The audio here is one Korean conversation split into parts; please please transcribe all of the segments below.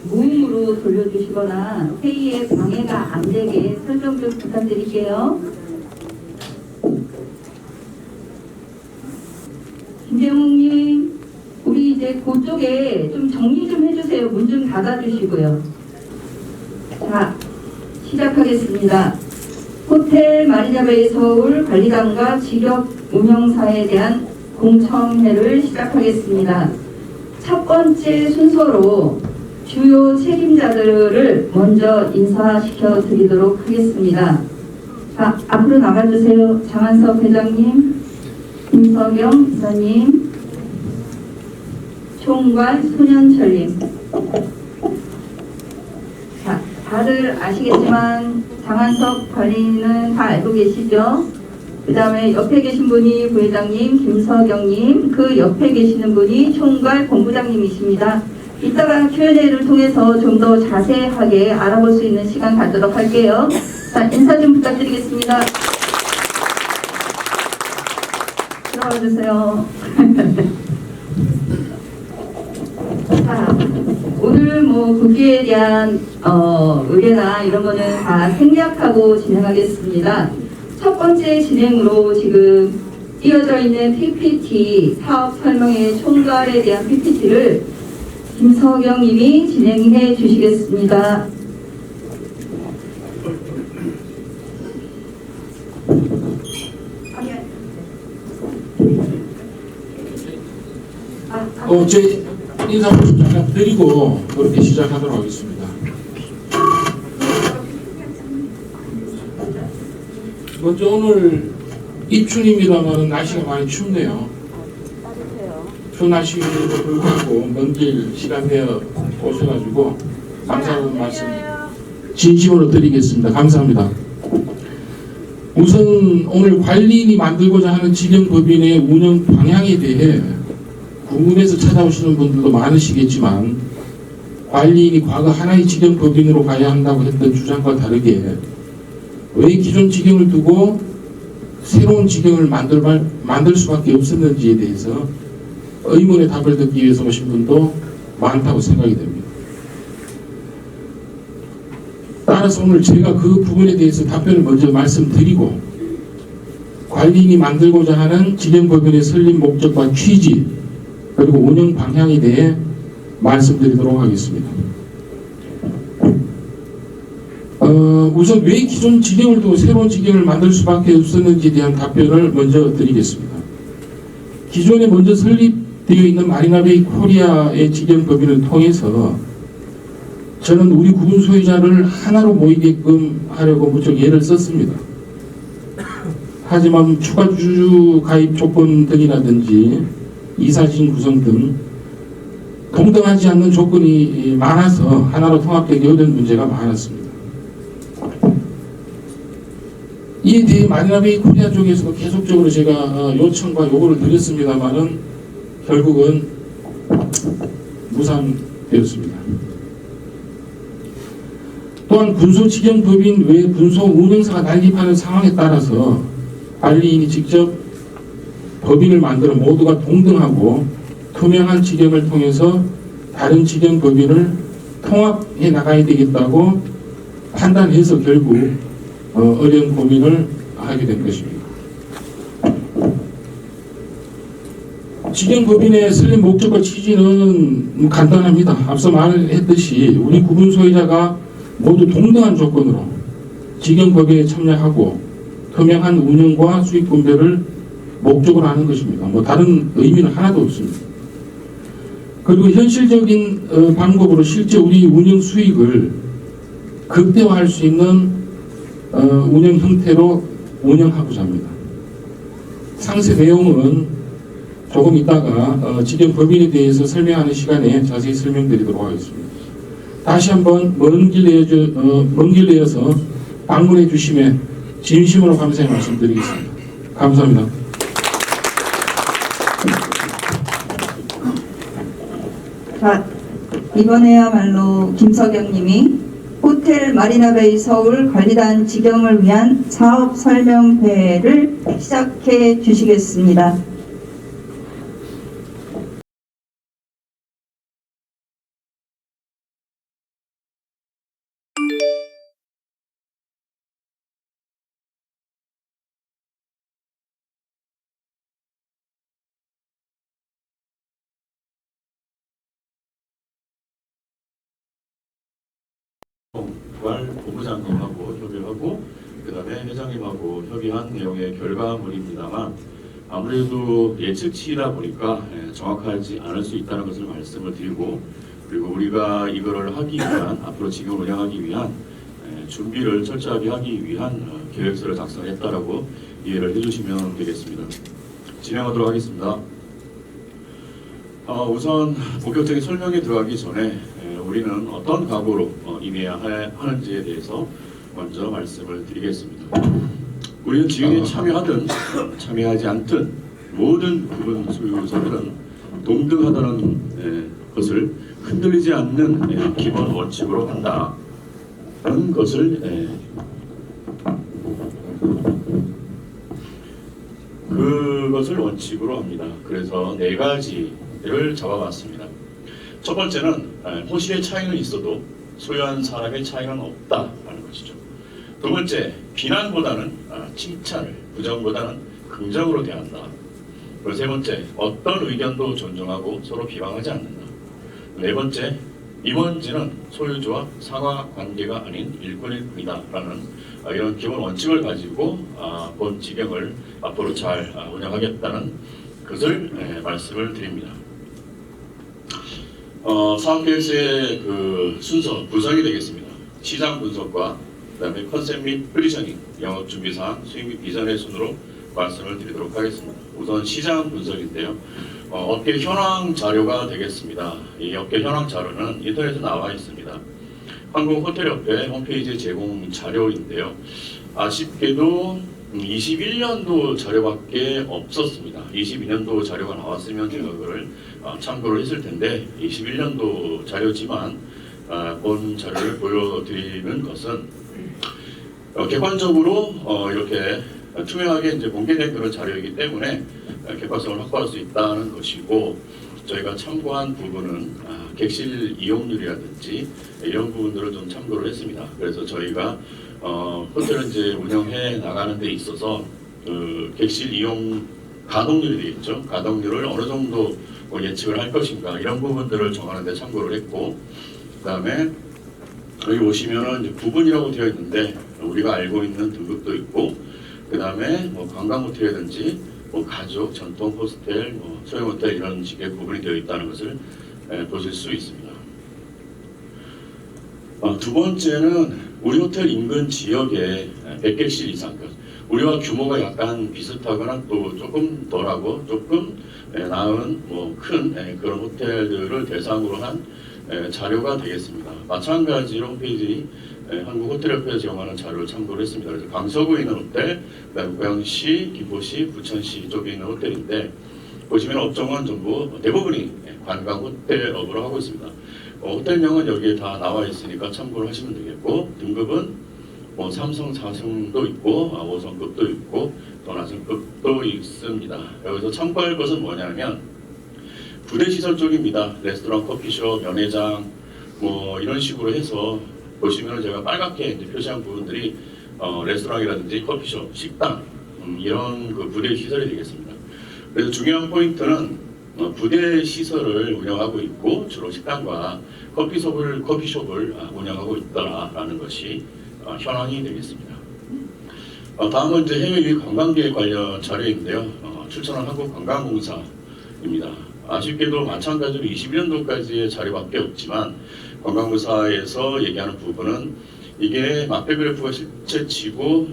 무음으로 돌려주시거나 회의에 방해가 안 되게 설명 좀 부탁드릴게요. 김재웅님, 우리 이제 그쪽에 좀 정리 좀 해주세요. 문 좀 닫아주시고요. 자, 시작하겠습니다. 호텔 마리나베이 서울 관리단과 직역 운영사에 대한 공청회를 시작하겠습니다. 첫 번째 순서로 주요 책임자들을 먼저 인사시켜 드리도록 하겠습니다. 자, 앞으로 나가주세요. 장한석 회장님, 김석영 이사님, 총괄 손현철님. 자, 다들 아시겠지만 장한석 관리는 다 알고 계시죠? 그 다음에 옆에 계신 분이 부회장님, 김석영님, 그 옆에 계시는 분이 총괄 본부장님이십니다. 이따가 Q&A를 통해서 좀 더 자세하게 알아볼 수 있는 시간 갖도록 할게요. 자, 인사 좀 부탁드리겠습니다. 들어와 주세요. 자, 오늘 뭐 국기에 대한 의뢰나 이런 거는 다 생략하고 진행하겠습니다. 첫 번째 진행으로 지금 띄어져 있는 PPT, 사업 설명의 총괄에 대한 PPT를 김석영 님이 진행해 주시겠습니다. 제 인사 말씀 잠깐 드리고 그렇게 시작하도록 하겠습니다. 먼저 오늘 입춘입니다만 날씨가 많이 춥네요. 추운 날씨에도 불구하고 먼 길 시간 내어 오셔가지고 감사하는 말씀 진심으로 드리겠습니다. 감사합니다. 우선 오늘 관리인이 만들고자 하는 직영법인의 운영 방향에 대해 궁금해서 찾아오시는 분들도 많으시겠지만, 관리인이 과거 하나의 직영법인으로 가야 한다고 했던 주장과 다르게 왜 기존 직영을 두고 새로운 직영을 만들 수밖에 없었는지에 대해서 의문의 답을 듣기 위해서 오신 분도 많다고 생각이 됩니다. 따라서 오늘 제가 그 부분에 대해서 답변을 먼저 말씀드리고, 관리인이 만들고자 하는 직영법인의 설립 목적과 취지 그리고 운영 방향에 대해 말씀드리도록 하겠습니다. 우선 왜 기존 직영을 두고 새로운 직영을 만들 수밖에 없었는지에 대한 답변을 먼저 드리겠습니다. 기존에 먼저 설립되어 있는 마리나베이 코리아의 직영법인을 통해서 저는 우리 구분 소유자를 하나로 모이게끔 하려고 무척 애를 썼습니다. 하지만 추가 주주 가입 조건 등이라든지 이사진 구성 등 동등하지 않는 조건이 많아서 하나로 통합되기 어려운 문제가 많았습니다. 이에 대해 마리나베이 코리아 쪽에서도 계속적으로 제가 요청과 요구를 드렸습니다만은 결국은 무산되었습니다. 또한 군소직영법인 외 군소운영사가 난립하는 상황에 따라서 관리인이 직접 법인을 만들어 모두가 동등하고 투명한 직영을 통해서 다른 직영법인을 통합해 나가야 되겠다고 판단해서 결국 어려운 고민을 하게 된 것입니다. 직영법인의 설립 목적과 취지는 간단합니다. 앞서 말했듯이 우리 구분 소유자가 모두 동등한 조건으로 직영법인에 참여하고 투명한 운영과 수익 분배를 목적으로 하는 것입니다. 뭐 다른 의미는 하나도 없습니다. 그리고 현실적인 방법으로 실제 우리 운영 수익을 극대화할 수 있는 운영 형태로 운영하고자 합니다. 상세 내용은 조금 있다가 직영법인에 대해서 설명하는 시간에 자세히 설명드리도록 하겠습니다. 다시 한번 먼 길 내어서 방문해 주심에 진심으로 감사의 말씀드리겠습니다. 감사합니다. 자, 이번에야말로 김석영 님이 호텔 마리나베이 서울 관리단 직영을 위한 사업 설명회를 시작해 주시겠습니다. 부활 본부장님하고 협의하고 그다음에 회장님하고 협의한 내용의 결과물입니다만 아무래도 예측치이다 보니까 정확하지 않을 수 있다는 것을 말씀을 드리고 그리고 우리가 이거를 하기 위한 앞으로 지금 운영하기 위한 준비를 철저하게 하기 위한 계획서를 작성했다라고 이해를 해주시면 되겠습니다. 진행하도록 하겠습니다. 우선 본격적인 설명에 들어가기 전에 우리는 어떤 각오로 임해야 하는지에 대해서 먼저 말씀을 드리겠습니다. 우리는 지휘에 참여하든 참여하지 않든 모든 부분 소유자들은 동등하다는 것을 흔들리지 않는 기본 원칙으로 한다는 것을 그것을 원칙으로 합니다. 그래서 네 가지를 잡아봤습니다. 첫 번째는 호실의 차이는 있어도 소유한 사람의 차이는 없다라는 것이죠. 두 번째, 비난보다는 칭찬을, 부정보다는 긍정으로 대한다. 그리고 세 번째, 어떤 의견도 존중하고 서로 비방하지 않는다. 네 번째, 임원진은 소유주와 상하 관계가 아닌 일꾼일 뿐이다라는 이런 기본 원칙을 가지고 본 지경을 앞으로 잘 운영하겠다는 것을 말씀을 드립니다. 사업계획서의 그 순서 구성이 되겠습니다. 시장 분석과 그다음에 컨셉 및 포지셔닝, 영업 준비 사항, 수익 및 비전의 순으로 말씀을 드리도록 하겠습니다. 우선 시장 분석인데요. 업계 현황 자료가 되겠습니다. 이 업계 현황 자료는 인터넷에 나와 있습니다. 한국호텔협회 홈페이지에 제공 자료인데요. 아쉽게도 21년도 자료밖에 없었습니다. 22년도 자료가 나왔으면 제가 그걸 참고를 했을 텐데 21년도 자료지만 본 자료를 보여드리는 것은 객관적으로 이렇게 투명하게 이제 공개된 그런 자료이기 때문에 객관성을 확보할 수 있다는 것이고 저희가 참고한 부분은 객실 이용률이라든지 이런 부분들을 좀 참고를 했습니다. 그래서 저희가 호텔을 이제 운영해 나가는 데 있어서 그 객실 이용 가동률이 되겠죠. 가동률을 어느 정도 예측을 할 것인가 이런 부분들을 정하는 데 참고를 했고 그다음에 여기 보시면은 이제 구분이라고 되어 있는데 우리가 알고 있는 등급도 있고 그다음에 뭐 관광 호텔이라든지 뭐 가족, 전통 호스텔, 뭐 소형 호텔 이런 식의 구분이 되어 있다는 것을 보실 수 있습니다. 두 번째는 우리 호텔 인근 지역에 100객실 이상, 우리와 규모가 약간 비슷하거나 또 조금 덜하고 조금 나은 뭐 큰 그런 호텔들을 대상으로 한 자료가 되겠습니다. 마찬가지로 홈페이지 한국호텔협회에서 제공하는 자료를 참고를 했습니다. 그래서 강서구에 있는 호텔, 그다음에 고양시, 김포시, 부천시 쪽에 있는 호텔인데 보시면 업종은 전부 대부분이 관광 호텔업으로 하고 있습니다. 호텔명은 여기에 다 나와 있으니까 참고를 하시면 되겠고 등급은 뭐 3성, 4성도 있고 5성급도 있고 더 낮은 급도 있습니다. 여기서 참고할 것은 뭐냐면 부대시설 쪽입니다. 레스토랑, 커피숍, 연회장 뭐 이런 식으로 해서 보시면 제가 빨갛게 이제 표시한 부분들이 레스토랑이라든지 커피숍, 식당 이런 그 부대 시설이 되겠습니다. 그래서 중요한 포인트는 부대 시설을 운영하고 있고 주로 식당과 커피숍을 운영하고 있다라는 것이 현황이 되겠습니다. 다음은 이제 해외 유입 관광객 관련 자료인데요. 출처는 한국관광공사입니다. 아쉽게도 마찬가지로 21년도까지의 자료밖에 없지만 관광공사에서 얘기하는 부분은 이게 마페 그래프가 실체치고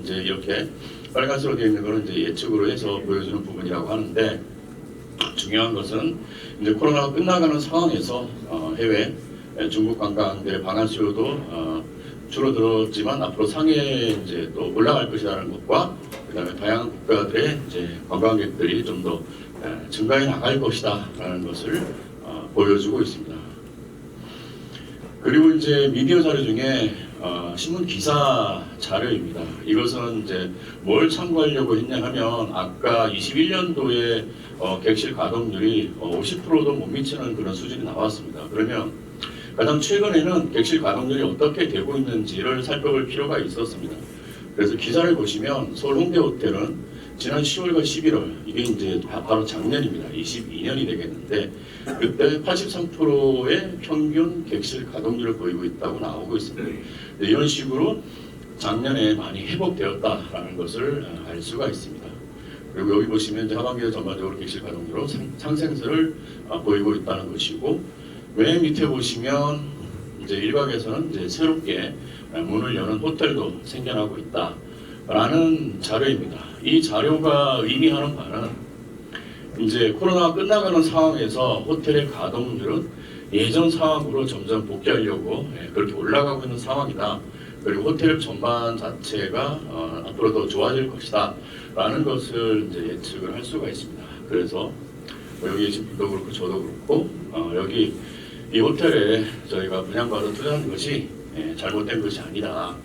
이제 이렇게 빨간색으로 되어 있는 것은 이제 예측으로 해서 보여주는 부분이라고 하는데 중요한 것은 이제 코로나가 끝나가는 상황에서 해외 중국 관광객의 방한 수요도 줄어들었지만 앞으로 상해에 이제 또 올라갈 것이라는 것과 그다음에 다양한 국가들의 이제 관광객들이 좀 더 증가해 나갈 것이다라는 것을 보여주고 있습니다. 그리고 이제 미디어 자료 중에 신문 기사 자료입니다. 이것은 이제 뭘 참고하려고 했냐 하면 아까 21년도에 객실 가동률이 50%도 못 미치는 그런 수준이 나왔습니다. 그러면 가장 최근에는 객실 가동률이 어떻게 되고 있는지를 살펴볼 필요가 있었습니다. 그래서 기사를 보시면 서울 홍대 호텔은 지난 10월과 11월 이게 이제 바로 작년입니다. 22년이 되겠는데 그때 83%의 평균 객실 가동률을 보이고 있다고 나오고 있습니다. 이런 식으로 작년에 많이 회복되었다라는 것을 알 수가 있습니다. 그리고 여기 보시면 이제 하반기에 전반적으로 객실 가동률로 상승세를 보이고 있다는 것이고, 맨 밑에 보시면 이제 일각에서는 이제 새롭게 문을 여는 호텔도 생겨나고 있다라는 자료입니다. 이 자료가 의미하는 바는 이제 코로나가 끝나가는 상황에서 호텔의 가동률은 예전 상황으로 점점 복귀하려고 그렇게 올라가고 있는 상황이다. 그리고 호텔 전반 자체가 앞으로 더 좋아질 것이다 라는 것을 이제 예측을 할 수가 있습니다. 그래서 여기 계신 분도 그렇고 저도 그렇고 여기 이 호텔에 저희가 분양받아 투자한 것이 잘못된 것이 아니다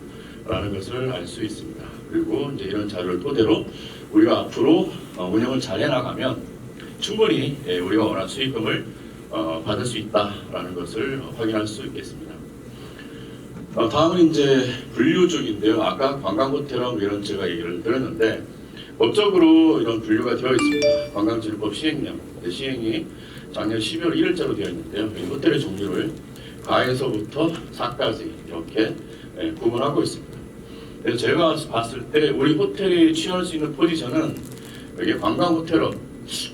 라는 것을 알 수 있습니다. 그리고 이제 이런 자료를 토대로 우리가 앞으로 운영을 잘 해나가면 충분히 우리가 원하는 수익금을 받을 수 있다라는 것을 확인할 수 있겠습니다. 다음은 이제 분류 쪽인데요. 아까 관광호텔하고 이런 제가 얘기를 드렸는데 법적으로 이런 분류가 되어 있습니다. 관광진흥법 시행령 시행이 작년 12월 1일자로 되어 있는데요. 이 호텔의 종류를 가에서부터 사까지 이렇게 구분하고 있습니다. 그래서 제가 봤을 때 우리 호텔이 취할 수 있는 포지션은 여기 관광호텔업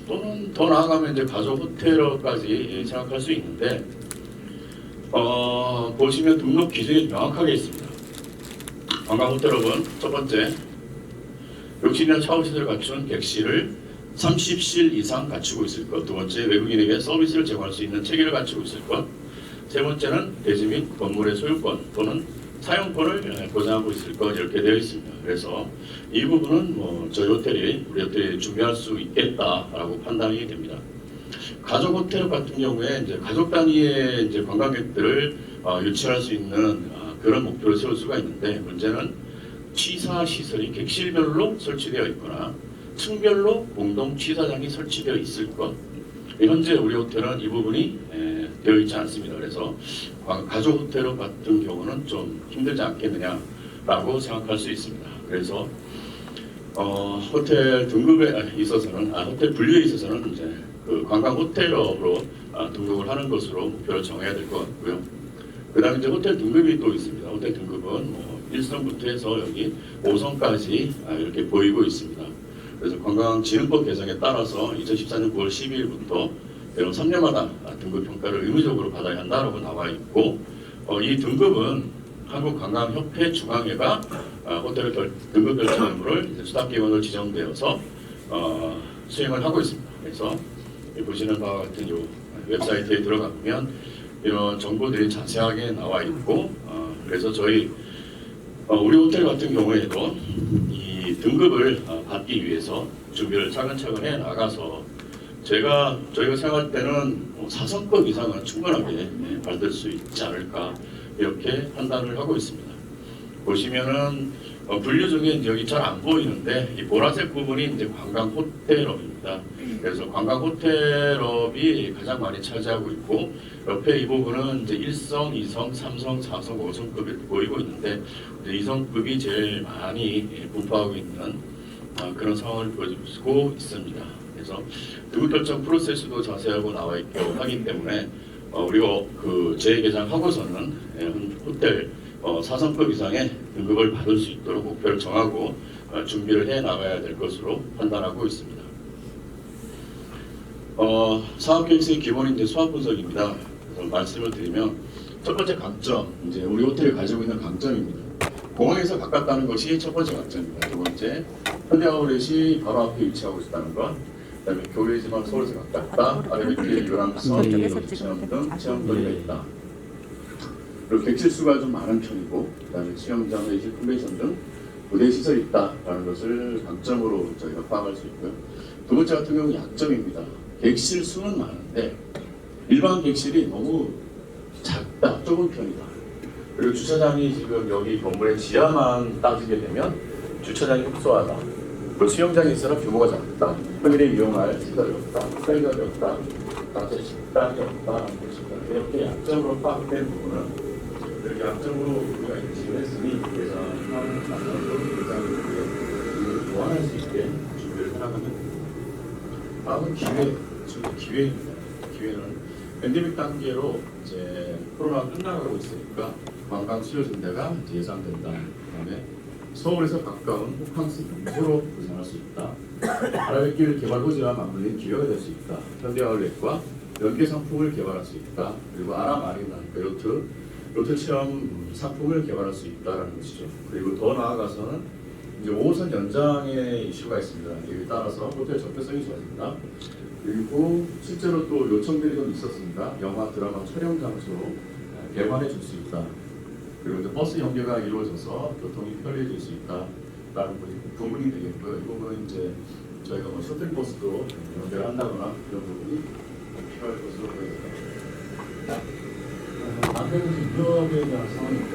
또는 더 나아가면 이제 가족호텔업까지 생각할 수 있는데 보시면 등록 기준이 명확하게 있습니다. 관광호텔업은 첫 번째 욕실이나 샤워시설을 갖춘 객실을 30실 이상 갖추고 있을 것. 두 번째 외국인에게 서비스를 제공할 수 있는 체계를 갖추고 있을 것. 세 번째는 대지 및 건물의 소유권 또는 사용권을 보장하고 있을 것 이렇게 되어 있습니다. 그래서 이 부분은 저희 호텔이 우리 호텔이 준비할 수 있겠다라고 판단이 됩니다. 가족 호텔 같은 경우에 이제 가족 단위의 이제 관광객들을 유치할 수 있는 그런 목표를 세울 수가 있는데 문제는 취사 시설이 객실별로 설치되어 있거나 층별로 공동 취사장이 설치되어 있을 것. 현재 우리 호텔은 이 부분이 되어 있지 않습니다. 그래서 가족 호텔 같은 경우는 좀 힘들지 않겠느냐라고 생각할 수 있습니다. 그래서 호텔 등급에 있어서는 호텔 분류에 있어서는 이제 그 관광 호텔업으로 등록을 하는 것으로 목표를 정해야 될 것 같고요. 그다음에 이제 호텔 등급이 또 있습니다. 호텔 등급은 1성부터 해서 여기 5성까지 이렇게 보이고 있습니다. 그래서 관광진흥법 개정에 따라서 2014년 9월 12일부터 매년 3년마다 등급 평가를 의무적으로 받아야 한다라고 나와 있고 이 등급은 한국관광협회 중앙회가 호텔 등급 결정 의무를 수납기관으로 지정되어서 수행을 하고 있습니다. 그래서 보시는 바와 같은 이 웹사이트에 들어가 보면 이런 정보들이 자세하게 나와 있고 그래서 저희 우리 호텔 같은 경우에도 이 등급을 받기 위해서 준비를 차근차근 해 나가서 저희가 생각할 때는 4성급 이상은 충분하게 받을 수 있지 않을까 이렇게 판단을 하고 있습니다. 보시면은 분류 중에 여기 잘 안 보이는데 이 보라색 부분이 이제 관광 호텔업입니다. 그래서 관광 호텔업이 가장 많이 차지하고 있고 옆에 이 부분은 이제 1성, 2성, 3성, 4성, 5성급이 보이고 있는데 2성급이 제일 많이 분포하고 있는 그런 상황을 보여주고 있습니다. 그래서 등급 결정 프로세스도 자세하고 나와 있고 하기 때문에 우리가 그 재개장하고서는 호텔 4성급 이상의 등급을 받을 수 있도록 목표를 정하고 준비를 해 나가야 될 것으로 판단하고 있습니다. 사업계획서의 기본인 이제 수합 분석입니다. 그래서 말씀을 드리면 첫 번째 강점, 이제 우리 호텔이 가지고 있는 강점입니다. 공항에서 가깝다는 것이 첫 번째 강점입니다. 두 번째, 현대아울렛이 바로 앞에 위치하고 있다는 것. 그다음에 교외지만 서울에서 가깝다. 아르비키 유람선, 체험 등 체험거리가 있다. 그리고 객실 수가 좀 많은 편이고, 그다음에 수영장, 회의실, 컨벤션 등 무대 시설이 있다라는 것을 강점으로 저희가 파악할 수 있고요. 두 번째 같은 경우는 약점입니다. 객실 수는 많은데 일반 객실이 너무 작다, 좁은 편이다. 그리고 주차장이 지금 여기 건물의 지하만 따지게 되면 주차장이 협소하다. 그리고 수영장이 있으나 규모가 작다. 평일에 이용할 시설이 없다. 편의점이 없다. 다들 식당이 없다. 이렇게 약점으로 파악된 부분은 이렇게 약점으로 우리가 인식을 했으니 예산하는 방법으로 보완할 수 있게 준비를 해나가면 됩니다. 다음은 기회, 지금 기회입니다. 기회는 엔데믹 단계로 이제 코로나가 끝나가고 있으니까 관광 수요 증대가 이제 예상된다. 그다음에 서울에서 가까운 호캉스 명소로 부상할 수 있다. 아라뱃길 개발 호재와 맞물린 기회가 될 수 있다. 현대아울렛과 연계 상품을 개발할 수 있다. 그리고 아라마리나 요트 체험 상품을 개발할 수 있다라는 것이죠. 그리고 더 나아가서는 이제 5호선 연장의 이슈가 있습니다. 이에 따라서 호텔 접근성이 좋아진다. 그리고 실제로 또 요청들이 좀 있었습니다. 영화, 드라마 촬영 장소로 개관해 줄 수 있다. 그리고 이제 버스 연계가 이루어져서 교통이 편리해질 수 있다라는 부분이 되겠고요. 이 부분은 이제 저희가 뭐 셔틀버스도 연결을 한다거나 이런 부분이 필요할 것으로 보입니다. 앞에는 유럽에 대한 상황인데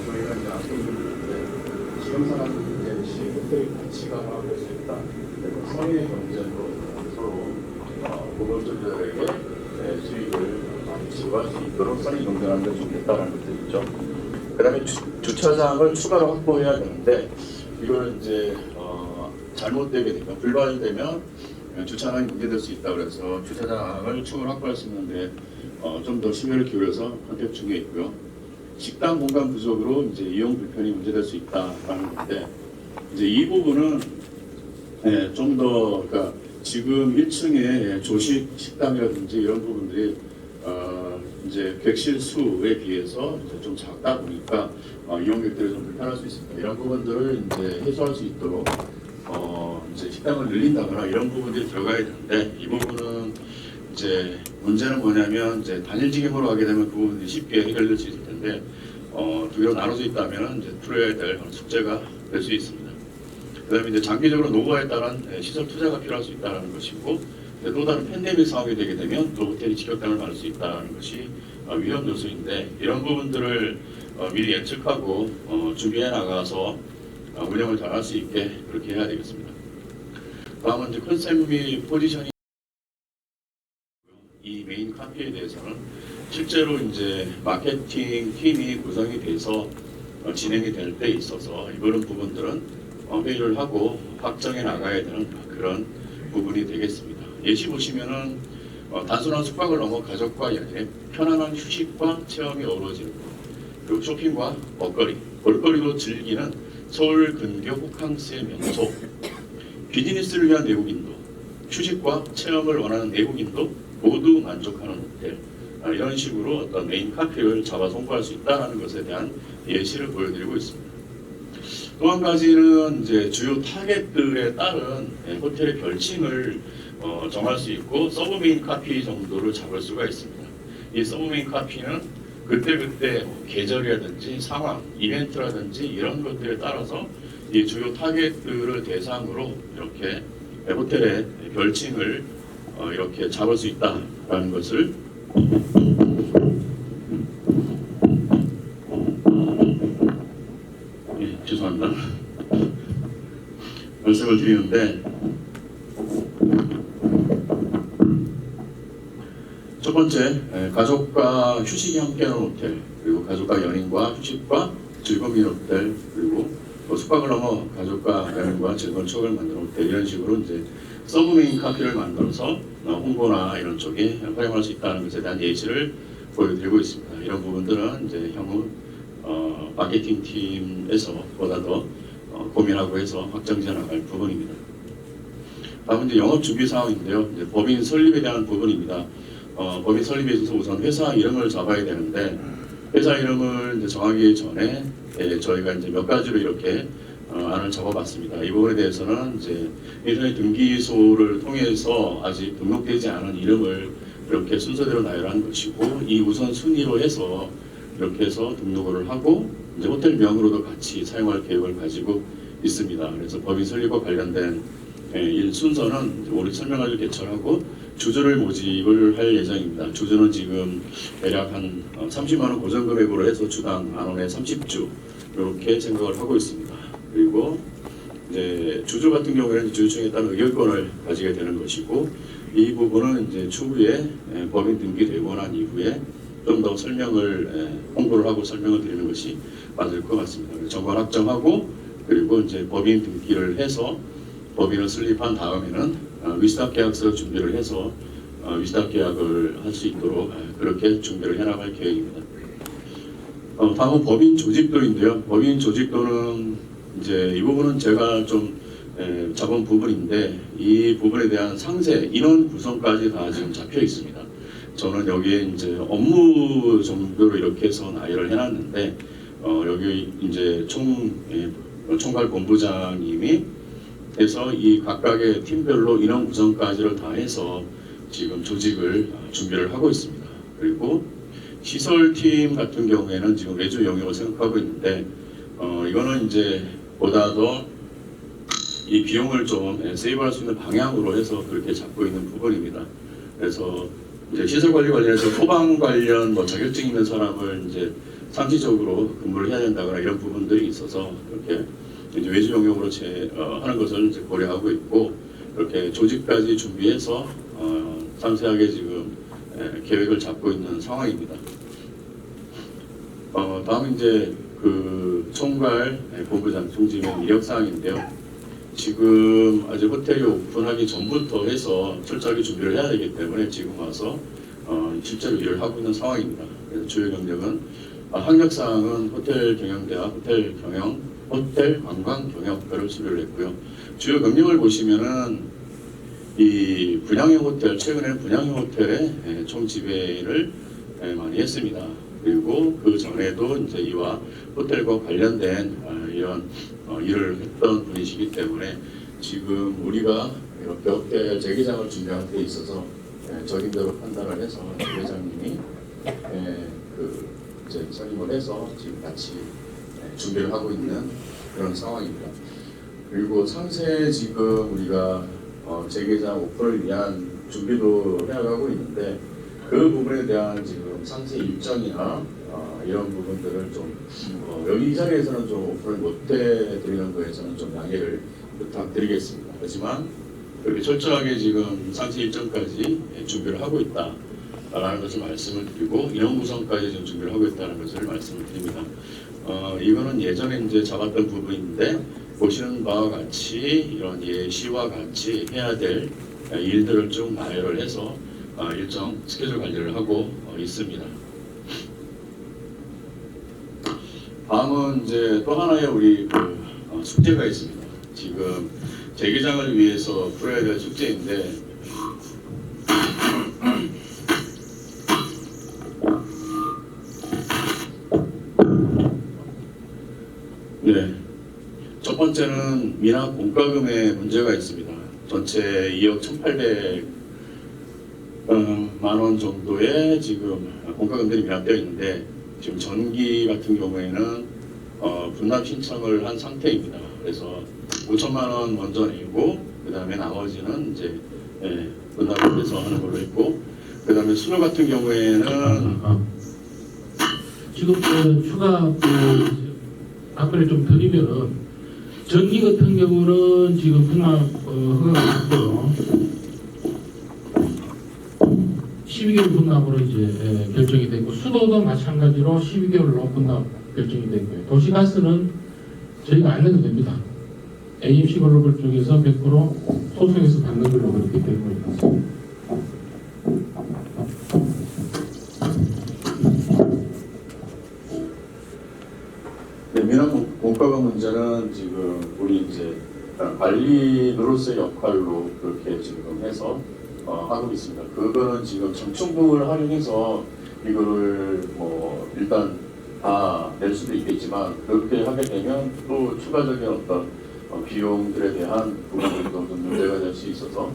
저희가 이제 앞서 있는데 지금 사람들이 이제 시호텔 가치가 하락할 수 있다. 그리고 성의 경쟁으로 서로 고객들에게 수익을 많이 지불할 수 있도록 선의 경쟁하는 데 좋겠다는 것들이 있죠. 그 다음에 주차장을 추가로 확보해야 되는데 이거는 이제 잘못되게 되면 불발되면 주차장이 문제될 수 있다 그래서 주차장을 추가로 확보할 수 있는데 좀 더 심혈을 기울여서 컨택 중에 있고요. 식당 공간 부족으로 이제 이용 불편이 문제될 수 있다라는 건데 이제 이 부분은 좀 더 그러니까 지금 1층에 조식 식당이라든지 이런 부분들이 이제 객실 수에 비해서 이제 좀 작다 보니까 이용객들이 좀 불편할 수 있습니다. 이런 부분들을 이제 해소할 수 있도록 이제 식당을 늘린다거나 이런 부분들이 들어가야 되는데 이 부분은 이제 문제는 뭐냐면 이제 단일지gem으로 하게 되면 그 부분이 쉽게 해결될 수 있을 텐데 두 개로 나눠져 있다면 이제 풀어야 될 숙제가 될 수 있습니다. 그다음에 이제 장기적으로 노후화에 따른 시설 투자가 필요할 수 있다는 것이고 또 다른 팬데믹 상황이 되게 되면 또 호텔이 직격탄을 맞을 수 있다는 것이 위험 요소인데 이런 부분들을 미리 예측하고 준비해 나가서 운영을 잘할 수 있게 그렇게 해야 되겠습니다. 다음은 이제 컨셉 및 포지셔닝 이 메인 카페에 대해서는 실제로 이제 마케팅 팀이 구성이 돼서 진행이 될 때 있어서 이런 부분들은 회의를 하고 확정해 나가야 되는 그런 부분이 되겠습니다. 예시 보시면은 단순한 숙박을 넘어 가족과 연애, 편안한 휴식과 체험이 어우러지는 것, 그리고 쇼핑과 먹거리, 볼거리로 즐기는 서울 근교 호캉스의 명소, 비즈니스를 위한 내국인도, 휴식과 체험을 원하는 내국인도 모두 만족하는 호텔, 이런 식으로 어떤 메인 카페를 잡아 송고할 수 있다는 것에 대한 예시를 보여드리고 있습니다. 또 한 가지는 이제 주요 타겟들에 따른 호텔의 별칭을 정할 수 있고 서브 메인 카피 정도를 잡을 수가 있습니다. 이 서브 메인 카피는 그때그때 계절이라든지 상황, 이벤트라든지 이런 것들에 따라서 이 주요 타겟들을 대상으로 이렇게 호텔의 별칭을 이렇게 잡을 수 있다라는 것을 죄송합니다. 말씀을 드리는데 첫 번째, 가족과 휴식이 함께하는 호텔, 그리고 가족과 연인과 휴식과 즐거움이 호텔, 그리고 숙박을 넘어 가족과 연인과 즐거운 추억을 만드는 호텔, 이런 식으로 이제 서브메인 카피를 만들어서 홍보나 이런 쪽에 활용할 수 있다는 것에 대한 예시를 보여드리고 있습니다. 이런 부분들은 이제 향후 마케팅 팀에서 보다 더 고민하고 해서 확정지어 나갈 부분입니다. 다음은 이제 영업 준비 사항인데요. 이제 법인 설립에 대한 부분입니다. 법인 설립에 있어서 우선 회사 이름을 잡아야 되는데 회사 이름을 이제 정하기 전에 저희가 이제 몇 가지로 이렇게 안을 잡아봤습니다. 이 부분에 대해서는 이제 예전에 등기소를 통해서 아직 등록되지 않은 이름을 이렇게 순서대로 나열한 것이고 이 우선 순위로 해서 이렇게 해서 등록을 하고 이제 호텔명으로도 같이 사용할 계획을 가지고 있습니다. 그래서 법인 설립과 관련된 일 순서는 우리 설명회를 개최하고 주주를 모집을 할 예정입니다. 주주는 지금 대략 한 30만 원 고정금액으로 해서 주당 만원에 30주 이렇게 생각을 하고 있습니다. 그리고 이제 주주 같은 경우에는 주주청에 따른 의결권을 가지게 되는 것이고 이 부분은 이제 추후에 법인 등기되고 난 이후에 좀 더 설명을 홍보를 하고 설명을 드리는 것이 맞을 것 같습니다. 정관 확정하고 그리고 이제 법인 등기를 해서 법인을 설립한 다음에는 위스탁 계약서 준비를 해서 위스탁 계약을 할 수 있도록 그렇게 준비를 해나갈 계획입니다. 다음은 법인 조직도인데요. 법인 조직도는 이제 이 부분은 제가 좀 잡은 부분인데 이 부분에 대한 상세 인원 구성까지 다 지금 잡혀 있습니다. 저는 여기에 이제 업무 정도로 이렇게 해서 나열을 해놨는데 여기 이제 총괄 본부장님이 해서 이 각각의 팀별로 인원 구성까지를 다 해서 지금 조직을 준비를 하고 있습니다. 그리고 시설팀 같은 경우에는 지금 외주 영역을 생각하고 있는데 이거는 이제 보다 더 이 비용을 좀 세이브할 수 있는 방향으로 해서 그렇게 잡고 있는 부분입니다. 그래서 이제 시설 관리 관련해서 소방 관련 뭐 자격증 있는 사람을 이제 상시적으로 근무를 해야 된다거나 이런 부분들이 있어서 이렇게 이제 외주 영역으로 하는 것을 이제 고려하고 있고 그렇게 조직까지 준비해서 상세하게 지금 계획을 잡고 있는 상황입니다. 다음 이제 그 총괄 본부장 총지의 이력 사항인데요. 지금 아직 호텔이 오픈하기 전부터 해서 철저하게 준비를 해야 되기 때문에 지금 와서 실제로 일을 하고 있는 상황입니다. 그래서 주요 경력은 학력 사항은 호텔 경영대학 호텔 관광 경영학과를 수료를 했고요. 주요 경력을 보시면은 이 분양형 호텔 최근에 분양형 호텔에 총 지배를 많이 했습니다. 그리고 그 전에도 이제 이와 호텔과 관련된 이런 일을 했던 분이시기 때문에 지금 우리가 이렇게 호텔 재개장을 준비한 데 있어서 적임자로 판단을 해서 회장님이 그 이제 선임을 해서 지금 같이 준비를 하고 있는 그런 상황입니다. 그리고 상세 지금 우리가 재개장 오픈을 위한 준비도 해나가고 있는데 그 부분에 대한 지금 상세 일정이나 이런 부분들을 좀 여기 이 자리에서는 좀 오픈을 못 해드리는 거에서는 좀 양해를 부탁드리겠습니다. 하지만 그렇게 철저하게 지금 상세 일정까지 준비를 하고 있다라는 것을 말씀을 드리고 인원 구성까지 지금 준비를 하고 있다는 것을 말씀을 드립니다. 이거는 예전에 이제 잡았던 부분인데 보시는 바와 같이 이런 예시와 같이 해야 될 일들을 쭉 나열을 해서 일정 스케줄 관리를 하고 있습니다. 다음은 이제 또 하나의 우리 숙제가 있습니다. 지금 재개장을 위해서 풀어야 될 숙제인데 네, 첫 번째는 미납 공과금에 문제가 있습니다. 전체 2억 1,800만 원 정도의 지금 공과금들이 미납되어 있는데 지금 전기 같은 경우에는 분납 신청을 한 상태입니다. 그래서 5천만 원 먼저 내고 그 다음에 나머지는 이제 분납을 해서 하는 걸로 했고 그 다음에 수도 같은 경우에는 지금 추가 답변을 좀 드리면은 전기 같은 경우는 지금 분납 허가가 있고요. 12개월 분납으로 이제 결정이 됐고 수도도 마찬가지로 12개월로 분납 결정이 됐고요. 도시가스는 저희가 안 내도 됩니다. AMC 글로벌 쪽에서 100% 소송해서 받는 걸로 그렇게 되고 있습니다. 네, 미납 공과금 문제는 지금 우리 이제 관리로서의 역할로 그렇게 지금 해서 하고 있습니다. 그거는 지금 정충분을 활용해서 이거를 뭐 일단 다 낼 수도 있겠지만 그렇게 하게 되면 또 추가적인 어떤 비용들에 대한 부분들도 좀 문제가 될 수 있어서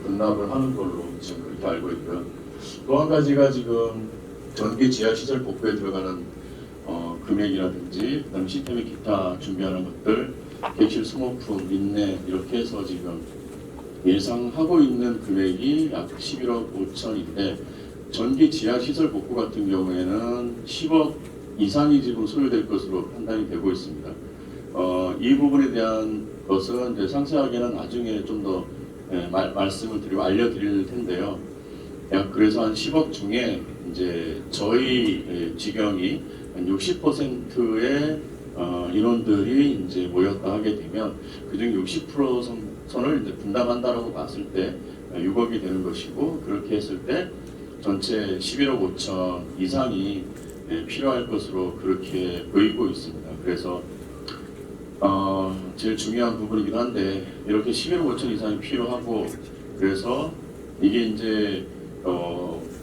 분납을 하는 걸로 지금 그렇게 알고 있고요. 또 한 가지가 지금 전기 지하 시설 복구에 들어가는 금액이라든지 그다음 시스템의 기타 준비하는 것들, 객실 소모품, 인내 이렇게 해서 지금 예상하고 있는 금액이 약 11억 5천인데 전기 지하 시설 복구 같은 경우에는 10억 이상이 지금 소요될 것으로 판단이 되고 있습니다. 이 부분에 대한 것은 이제 상세하게는 나중에 좀 더 말씀을 드리고 알려드릴 텐데요. 약 그래서 한 10억 중에 이제 저희 직영이 한 60%의 인원들이 이제 모였다 하게 되면 그중 60% 손을 이제 분담한다라고 봤을 때 6억이 되는 것이고, 그렇게 했을 때 전체 11억 5천 이상이 필요할 것으로 그렇게 보이고 있습니다. 그래서 제일 중요한 부분이긴 한데, 이렇게 11억 5천 이상이 필요하고, 그래서 이게 이제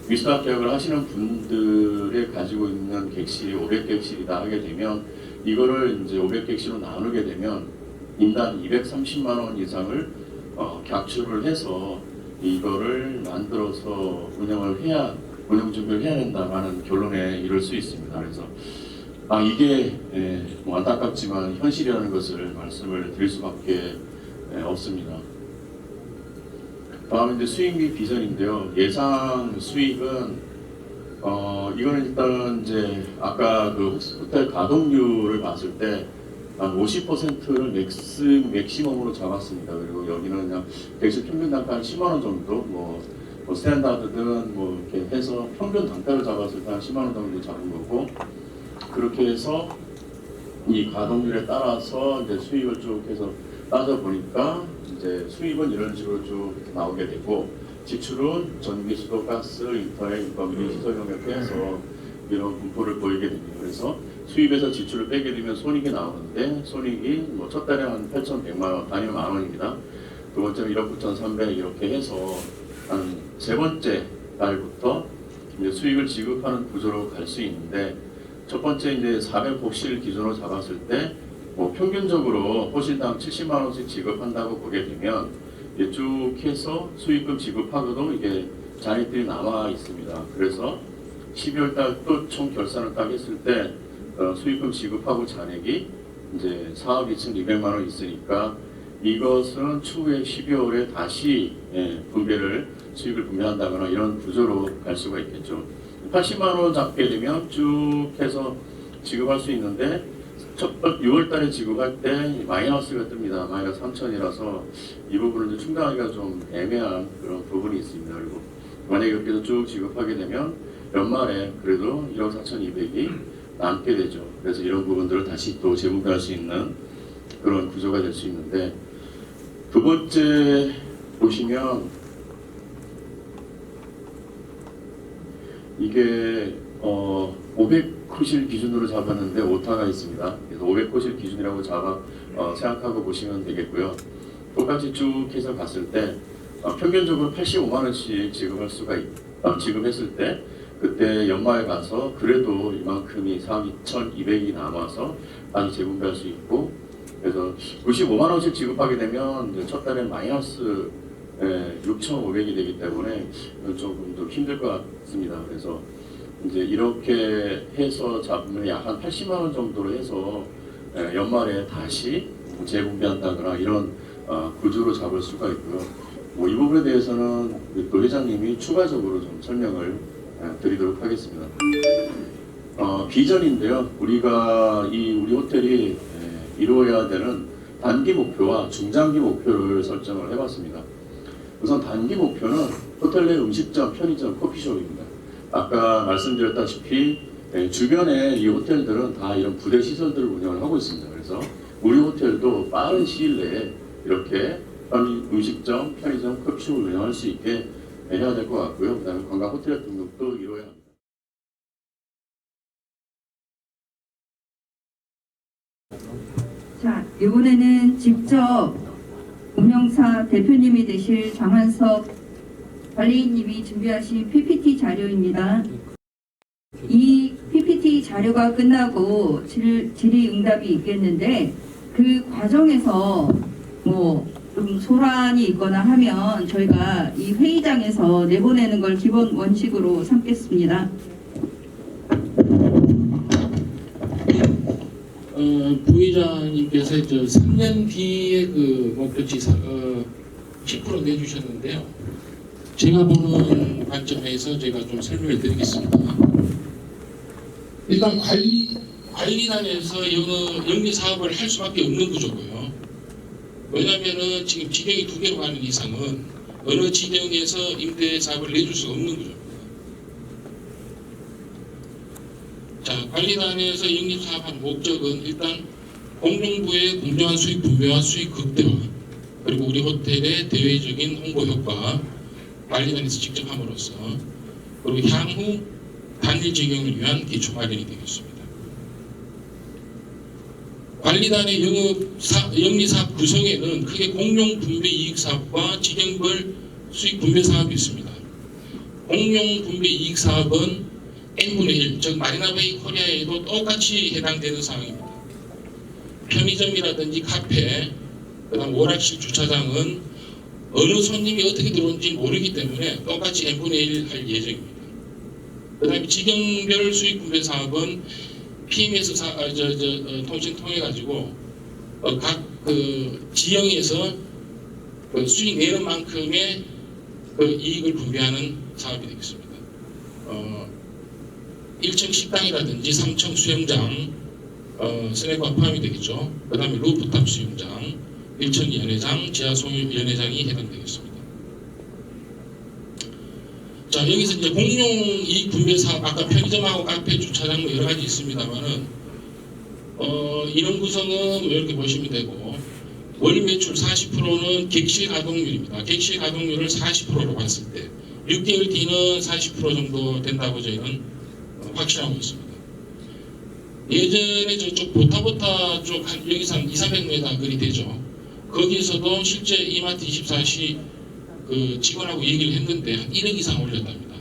위스타 개혁을 하시는 분들의 가지고 있는 객실이 500객실이다 하게 되면, 이거를 이제 500객실로 나누게 되면 인당 230만 원 이상을 객출을 해서 이거를 만들어서 운영 준비를 해야 된다라는 결론에 이를 수 있습니다. 그래서 이게 뭐 안타깝지만 현실이라는 것을 말씀을 드릴 수밖에 없습니다. 다음은 이제 수익 및 비전인데요. 예상 수익은 이거는 일단 이제 아까 그 호텔 가동률을 봤을 때 한 50%를 맥시멈으로 잡았습니다. 그리고 여기는 그냥 객실 평균 단가 한 10만 원 정도, 뭐 스탠다드든 뭐 이렇게 해서 평균 단가를 잡았을 때 한 10만 원 정도 잡은 거고, 그렇게 해서 이 가동률에 따라서 이제 수익을 쭉 해서 따져 보니까 이제 수입은 이런 식으로 쭉 나오게 되고, 지출은 전기, 수도, 가스, 인터넷, 인건비, 시설 영역 해서 이런 분포를 보이게 됩니다. 그래서 수입에서 지출을 빼게 되면 손익이 나오는데, 손익이 뭐 첫 달에 한 8,100만 원, 단위는 만 원입니다. 두 번째는 1억 9,300 이렇게 해서 한 세 번째 달부터 이제 수익을 지급하는 구조로 갈 수 있는데, 첫 번째 이제 400호실 기준으로 잡았을 때 뭐 평균적으로 호실당 70만 원씩 지급한다고 보게 되면, 이제 쭉 해서 수익금 지급하고도 이게 잔액들이 남아 있습니다. 그래서 12월 달 또 총 결산을 딱 했을 때 수익금 지급하고 잔액이 이제 4억 2,200만 원 있으니까, 이것은 추후에 12월에 다시 분배를 수익을 분배한다거나 이런 구조로 갈 수가 있겠죠. 80만 원 잡게 되면 쭉 해서 지급할 수 있는데, 6월 달에 지급할 때 마이너스가 뜹니다. 마이너스 3천이라서 이 부분을 이제 충당하기가 좀 애매한 그런 부분이 있습니다. 그리고 만약에 이렇게 해서 쭉 지급하게 되면 연말에 그래도 1억 4,200이 남게 되죠. 그래서 이런 부분들을 다시 또 재분배할 수 있는 그런 구조가 될 수 있는데, 두 번째 보시면 이게 500호실 기준으로 잡았는데 오타가 있습니다. 그래서 500호실 기준이라고 생각하고 보시면 되겠고요. 똑같이 쭉 해서 봤을 때 평균적으로 85만 원씩 지급했을 때, 그때 연말에 가서 그래도 이만큼이 4억 2,200이 남아서 다시 재분배할 수 있고, 그래서 95만 원씩 지급하게 되면 이제 첫 달에 마이너스 6,500이 되기 때문에 조금 더 힘들 것 같습니다. 그래서 이제 이렇게 해서 잡으면 약 한 80만 원 정도로 해서 연말에 다시 재분배한다거나 이런 구조로 잡을 수가 있고요. 뭐 이 부분에 대해서는 또 회장님이 추가적으로 좀 설명을 드리도록 하겠습니다. 비전인데요. 우리가 우리 호텔이 이루어야 되는 단기 목표와 중장기 목표를 설정을 해봤습니다. 우선 단기 목표는 호텔 내 음식점, 편의점, 커피숍입니다. 아까 말씀드렸다시피 주변에 이 호텔들은 다 이런 부대 시설들을 운영을 하고 있습니다. 그래서 우리 호텔도 빠른 시일 내에 이렇게 음식점, 편의점, 커피숍을 운영할 수 있게 해야 될 것 같고요. 그다음에 관광 호텔 등록도 이루어야 합니다. 자, 이번에는 직접 운영사 대표님이 되실 장한석 관리인님이 준비하신 PPT 자료입니다. 이 PPT 자료가 끝나고 질의응답이 있겠는데, 그 과정에서 뭐 좀 소란이 있거나 하면 저희가 이 회의장에서 내보내는 걸 기본 원칙으로 삼겠습니다. 부의장님께서 3년 뒤에 그 목표치 10% 내주셨는데요. 제가 보는 관점에서 제가 좀 설명을 드리겠습니다. 일단 관리단에서 영리 사업을 할 수밖에 없는 구조고요. 왜냐하면은 지금 지정이 2개로 가는 이상은 어느 지정에서 임대 사업을 내줄 수가 없는 구조입니다. 자, 관리단에서 영리 사업한 목적은 일단 공정부의 공정한 수익 분배와 수익 극대화, 그리고 우리 호텔의 대외적인 홍보 효과 관리단에서 직접 함으로써 그리고 향후 단일 적용을 위한 기초 마련이 되겠습니다. 관리단의 영리사업 구성에는 크게 공용 분배 이익 사업과 직영별 수익 분배 사업이 있습니다. 공용 분배 이익 사업은 n분의 1, 즉 마리나베이 코리아에도 똑같이 해당되는 사항입니다. 편의점이라든지 카페, 그다음 오락실 주차장은 어느 손님이 어떻게 들어온지 모르기 때문에 똑같이 n분의 1 할 예정입니다. 그 다음에 직영별 수익 분배 사업은 PMS 통신 통해 가지고 각 그 지형에서 그 수익 내는 만큼의 그 이익을 분배하는 사업이 되겠습니다. 1층 식당이라든지 3층 수영장, 스낵바 포함이 되겠죠. 그 다음에 루프탑 수영장, 1층 연회장, 지하 소유 연회장이 해당되겠습니다. 자, 여기서 이제 공용 이익 분배 사업, 아까 편의점하고 카페, 주차장 뭐 여러 가지 있습니다만은 인원 구성은 이렇게 보시면 되고, 월 매출 40%는 객실 가동률입니다. 객실 가동률을 40%로 봤을 때 6개월 뒤는 40% 정도 된다고 저희는 확신하고 있습니다. 예전에 저쪽 보타보타 쪽 여기서 한 200~300m 거리 되죠. 거기에서도 실제 이마트 24시 그 직원하고 얘기를 했는데 한 1억 이상 올렸답니다.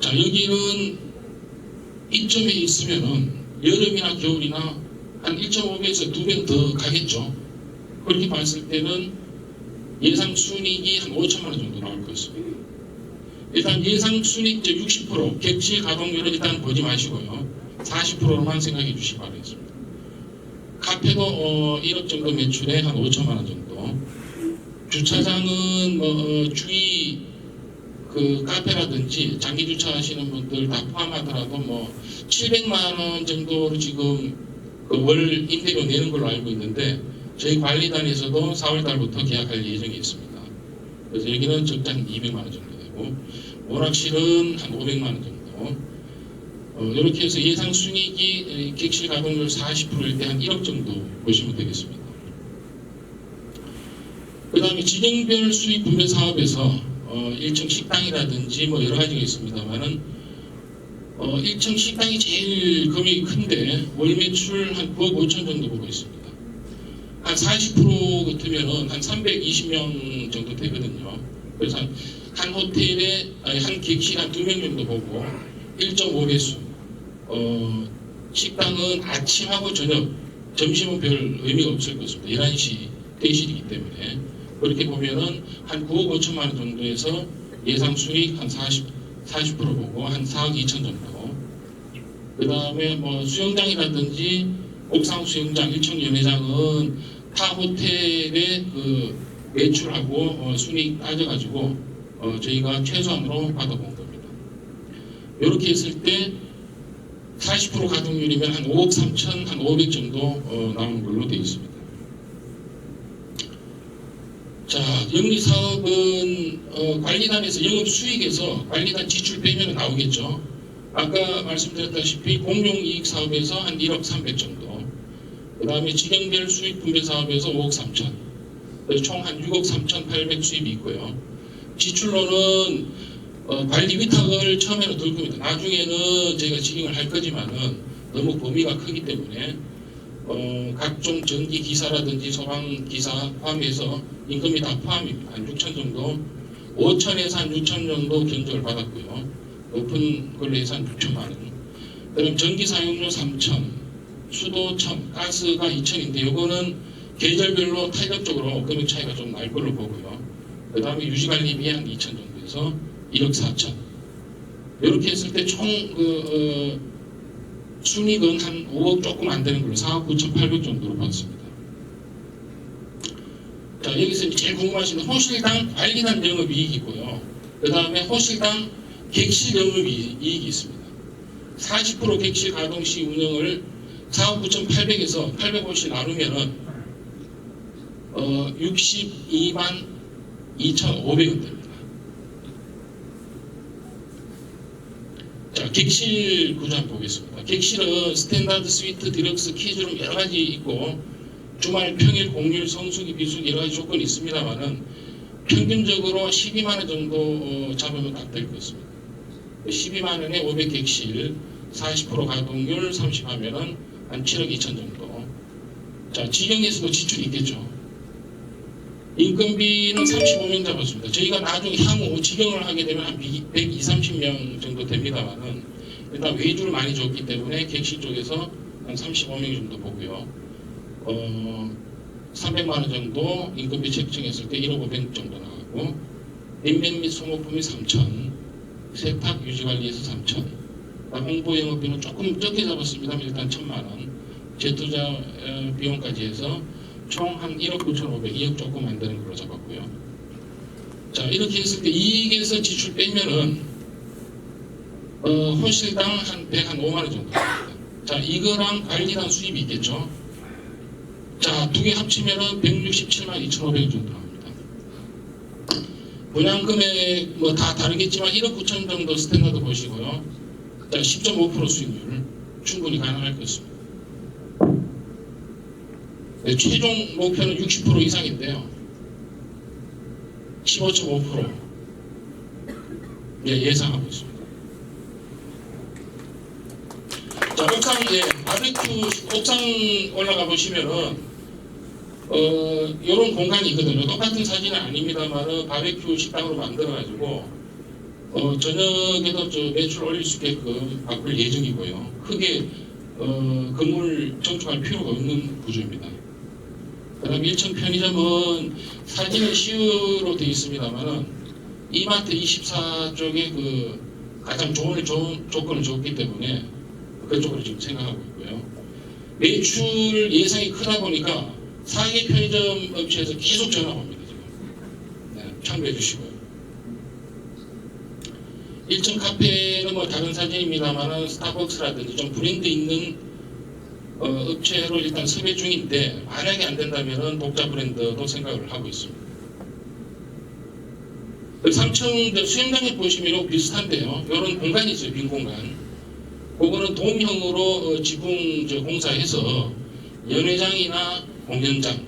자, 여기는 이점에 있으면은 여름이나 겨울이나 한 1.5배에서 2배 더 가겠죠. 그렇게 봤을 때는 예상 순이익이 한 5천만 원 정도 나올 것 같습니다. 일단 예상 순이익 60%, 객실 가동률은 일단 보지 마시고요. 40%로만 생각해 주시기 바라겠습니다. 카페도 1억 정도 매출에 한 5천만 원 정도. 주차장은 주위 그 카페라든지 장기 주차하시는 분들 다 포함하더라도 700만 원 정도로 지금 그 월 임대료 내는 걸로 알고 있는데 저희 관리단에서도 4월 달부터 계약할 예정이 있습니다. 그래서 여기는 적당 200만 원 정도 되고 오락실은 한 500만 원 정도. 이렇게 해서 예상 순이익이 객실 가동률 40%일 때 한 1억 정도 보시면 되겠습니다. 그 다음에 지정별 수익 분배 사업에서 1층 식당이라든지 뭐 여러 가지가 있습니다만은 1층 식당이 제일 금액이 큰데 월 매출 한 9억 5천 정도 보고 있습니다. 한 40% 같으면은 한 320명 정도 되거든요. 그래서 한 호텔에 한 객실 한 2명 정도 보고 1.5배수. 식당은 아침하고 저녁, 점심은 별 의미가 없을 것입니다. 11시 대실이기 때문에 그렇게 보면은 한 9억 5천만 원 정도에서 예상 수익 한 40% 보고 한 4억 2천 정도. 그 다음에 수영장이라든지 옥상 수영장, 1층 연회장은 타 호텔의 그 매출하고 순이익 따져가지고 저희가 최소한으로 받아본 겁니다. 이렇게 했을 때 40% 가동률이면 한 5억 3천, 한 500 정도 나오는 걸로 되어 있습니다. 자, 영리사업은 관리단에서 영업수익에서 관리단 지출 빼면 나오겠죠. 아까 말씀드렸다시피 공용이익 사업에서 한 1억 300 정도, 그 다음에 직영별 수익 분배 사업에서 5억 3천, 총 한 6억 3천 800 수입이 있고요. 지출로는 관리 위탁을 처음에는 들 겁니다. 나중에는 저희가 직영을 할 거지만은 너무 범위가 크기 때문에 각종 전기 기사라든지 소방 기사 포함해서 임금이 다 포함입니다. 한 6천 정도, 5천에서 한 6천 정도 견적을 받았고요. 높은 걸로 해서 한 6천만 원. 그럼 전기 사용료 3천, 수도 1천, 가스가 2천인데 요거는 계절별로 탄력적으로 금액 차이가 좀 날 걸로 보고요. 그 다음에 유지관리비 한 2천 정도에서 1억 4천. 이렇게 했을 때 총 순익은 한 5억 조금 안 되는 걸로 4억 9천 8백 정도로 봤습니다. 자, 여기서 제일 궁금하신 호실당 관리단 영업이익이고요. 그 다음에 호실당 객실 영업이익이 있습니다. 40% 객실 가동 시 운영을 4억 9천 8백에서 850 나누면은 62만 2,500원 됩니다. 자, 객실 구조 한번 보겠습니다. 객실은 스탠다드, 스위트, 디럭스, 키즈룸 여러 가지 있고 주말 평일 공휴일 성수기 비수기 여러 가지 조건이 있습니다만은 평균적으로 12만 원 정도 잡으면 딱 될 것 같습니다. 12만 원에 500객실 40% 가동률 30 하면은 한 7억 2천 정도. 자, 지경에서도 지출이 있겠죠. 인건비는 35명 잡았습니다. 저희가 나중에 향후 지경을 하게 되면 한 120, 30명 정도 됩니다만은 일단 외주를 많이 줬기 때문에 객실 쪽에서 한 35명 정도 보고요. 300만 원 정도 인건비 책정했을 때 1억 500 정도 나가고 인맥 및 소모품이 3천, 세탁 유지관리에서 3천, 홍보 영업비는 조금 적게 잡았습니다만 일단 1,000만 원, 재투자 비용까지 해서 총 한 1억 9,500, 2억 조금 안 되는 걸로 잡았고요. 자, 이렇게 했을 때 이익에서 지출 빼면은 호실당 한 105만 원 정도 됩니다. 자, 이거랑 관리당 수입이 있겠죠. 자, 두 개 합치면은 167만 2,500원 정도 나옵니다. 분양 금액 뭐 다 다르겠지만 1억 9천 정도 스탠다드 보시고요. 자, 10.5% 수익률 충분히 가능할 것 같습니다. 네, 최종 목표는 60% 이상인데요. 15.5% 예상하고 있습니다. 자, 옥상, 바베큐 옥상 올라가 보시면은 이런 공간이 있거든요. 똑같은 사진은 아닙니다만은 바베큐 식당으로 만들어가지고 저녁에도 매출 올릴 수 있게끔 바꿀 예정이고요. 크게 건물 정축할 필요가 없는 구조입니다. 그다음 1층 편의점은 사진은 시으로 되어 있습니다만은 이마트 24 쪽에 그 가장 좋은 조건을 줬기 때문에 그쪽으로 지금 생각하고 있고요. 매출 예상이 크다 보니까 4개 편의점 업체에서 계속 전화가 옵니다. 지금. 네, 참고해 주시고요. 1층 카페는 뭐 다른 사진입니다만은 스타벅스라든지 좀 브랜드 있는 업체로 일단 섭외 중인데 만약에 안 된다면은 독자 브랜드도 생각을 하고 있습니다. 3층 수영장에 보시면 비슷한데요. 이런 공간이 있어요. 빈 공간. 그거는 돔형으로 지붕 공사해서 연회장이나 공연장,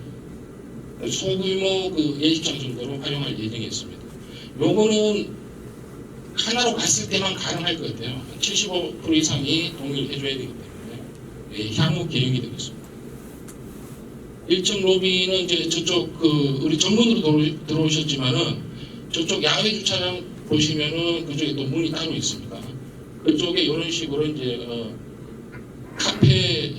소규모 그 예식장 정도로 활용할 예정이 있습니다. 요거는 하나로 갔을 때만 가능할 것 같아요. 75% 이상이 동의를 해줘야 되기 때문에 향후 계획이 되겠습니다. 1층 로비는 이제 저쪽 우리 정문으로 들어오셨지만은 저쪽 야외 주차장 보시면은 그쪽에 또 문이 따로 있습니다. 그쪽에 이런 식으로 이제 카페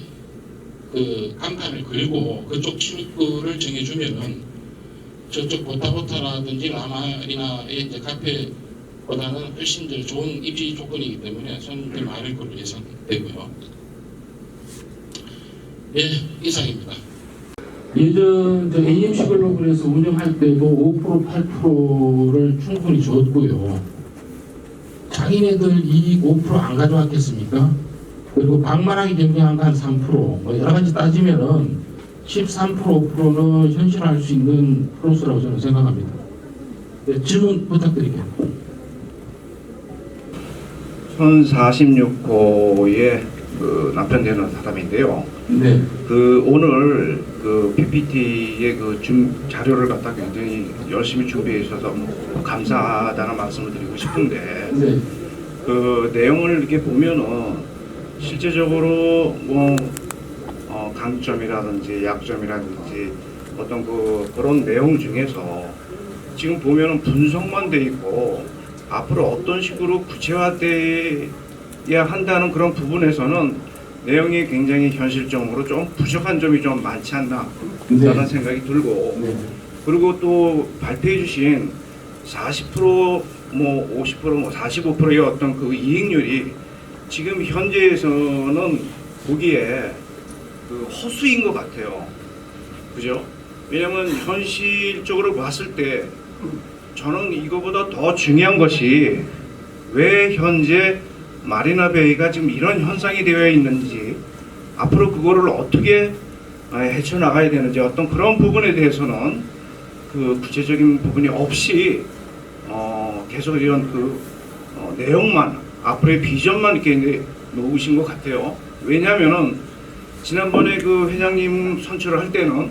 간판을 걸고 그쪽 출입구를 정해주면은 저쪽 보타보타라든지 라마리나의 이제 카페보다는 훨씬 더 좋은 입지 조건이기 때문에 손님들이 많을 걸로 예상되고요. 예, 이상입니다. 예전 AMC 글로벌에서 운영할 때도 5% 8%를 충분히 줬고요. 자기네들 이익 5% 안 가져왔겠습니까? 그리고 방만하게 경쟁한 거 한 3%, 뭐 여러 가지 따지면은 13% 5%는 현실화할 수 있는 프로스라고 저는 생각합니다. 네, 질문 부탁드릴게요. 1046호의 남편되는 사람인데요. 네. 오늘 PPT의 자료를 갖다 굉장히 열심히 준비해 주셔서 감사하다는 말씀을 드리고 싶은데, 네. 내용을 이렇게 보면은 실제적으로 강점이라든지 약점이라든지 어떤 그런 내용 중에서 지금 보면은 분석만 돼 있고 앞으로 어떤 식으로 구체화돼야 한다는 그런 부분에서는 내용이 굉장히 현실적으로 좀 부족한 점이 좀 많지 않나 라는 생각이 들고, 네. 그리고 또 발표해 주신 40% 50% 45%의 어떤 그 이익률이 지금 현재에서는 보기에 허수인 것 같아요. 그죠? 왜냐면 현실적으로 봤을 때 저는 이거보다 더 중요한 것이 왜 현재 마리나베이가 지금 이런 현상이 되어 있는지, 앞으로 그거를 어떻게 헤쳐나가야 되는지, 어떤 그런 부분에 대해서는 구체적인 부분이 없이 계속 이런 내용만, 앞으로의 비전만 이렇게 놓으신 것 같아요. 왜냐하면은 지난번에 그 회장님 선출을 할 때는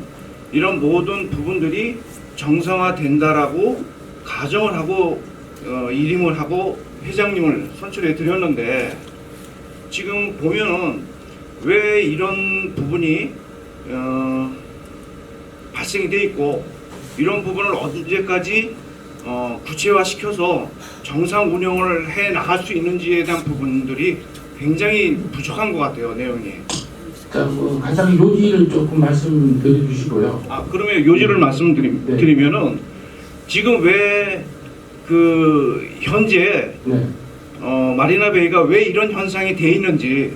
이런 모든 부분들이 정상화된다라고 가정을 하고 일임을 하고 회장님을 선출해 드렸는데 지금 보면은 왜 이런 부분이 발생이 돼 있고 이런 부분을 언제까지 구체화시켜서 정상 운영을 해 나갈 수 있는지에 대한 부분들이 굉장히 부족한 것 같아요, 내용이. 자, 간단히 요지를 조금 말씀드려 주시고요. 그러면 요지를 말씀드리면은 지금 왜 그 현재 네. 마리나 베이가 왜 이런 현상이 돼 있는지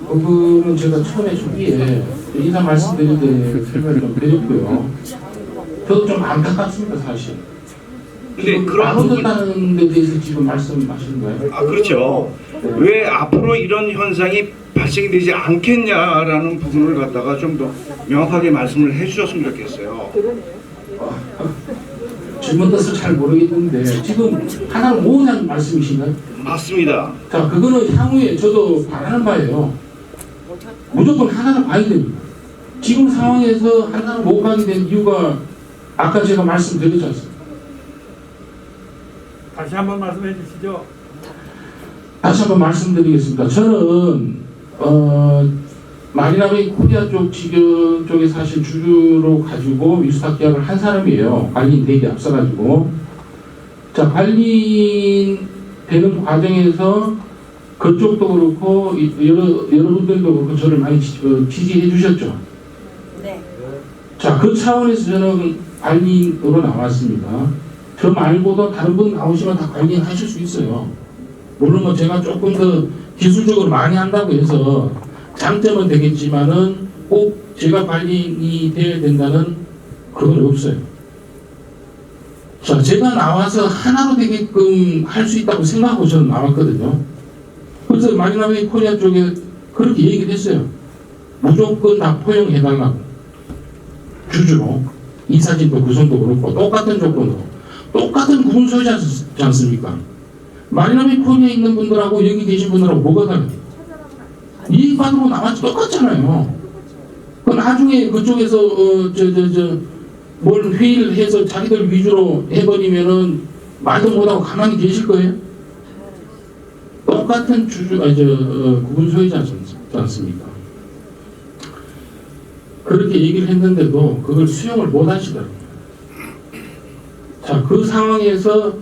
그분은 제가 처음에 초기에 인사 말씀드릴 때 설명을 좀 드렸고요. 저도 좀 안타깝습니다, 사실. 근데 그런 부분 나눠졌다는 데 대해서 지금 말씀하시는 거예요? 그렇죠. 왜 앞으로 이런 현상이 발생이 되지 않겠냐라는 부분을 갖다가 좀 더 명확하게 말씀을 해주셨으면 좋겠어요. 질문 뜻을 잘 모르겠는데 지금 하나를 모으자는 말씀이신가요? 맞습니다. 자, 그거는 향후에 저도 바라는 바예요. 무조건 하나를 봐야 됩니다. 지금 상황에서 하나를 못 가게 된 이유가 아까 제가 말씀드렸지 않습니까? 다시 한번 말씀해 주시죠. 다시 한번 말씀드리겠습니다. 저는 마리나베이 코리아 쪽 지금 쪽에 사실 주주로 가지고 위스탁 계약을 한 사람이에요. 관리인 되기 앞서가지고. 자, 관리되는 과정에서 그쪽도 그렇고 여러분들도 그렇고 저를 많이 지지해 주셨죠. 네. 자, 그 차원에서 저는 관리인으로 나왔습니다. 저 말고도 다른 분 나오시면 다 관리인 하실 수 있어요. 물론 뭐 제가 조금 더 기술적으로 많이 한다고 해서 장점은 되겠지만은 꼭 제가 관리인이 되어야 된다는 그건 없어요. 자, 제가 나와서 하나로 되게끔 할 수 있다고 생각하고 저는 나왔거든요. 그래서 마리나베이 코리아 쪽에 그렇게 얘기를 했어요. 무조건 다 포용해달라고. 주주로. 이사진도 구성도 그렇고 똑같은 조건으로. 똑같은 구분 소유자지 않습니까? 마리나베이 코리아에 있는 분들하고 여기 계신 분들하고 뭐가 다르죠? 이익받으로 나왔지 똑같잖아요. 그 나중에 그쪽에서 뭘 회의를 해서 자기들 위주로 해버리면은 말도 못하고 가만히 계실 거예요? 똑같은 구분 소유자지 않습니까? 그렇게 얘기를 했는데도 그걸 수용을 못 하시더라고요. 자, 그 상황에서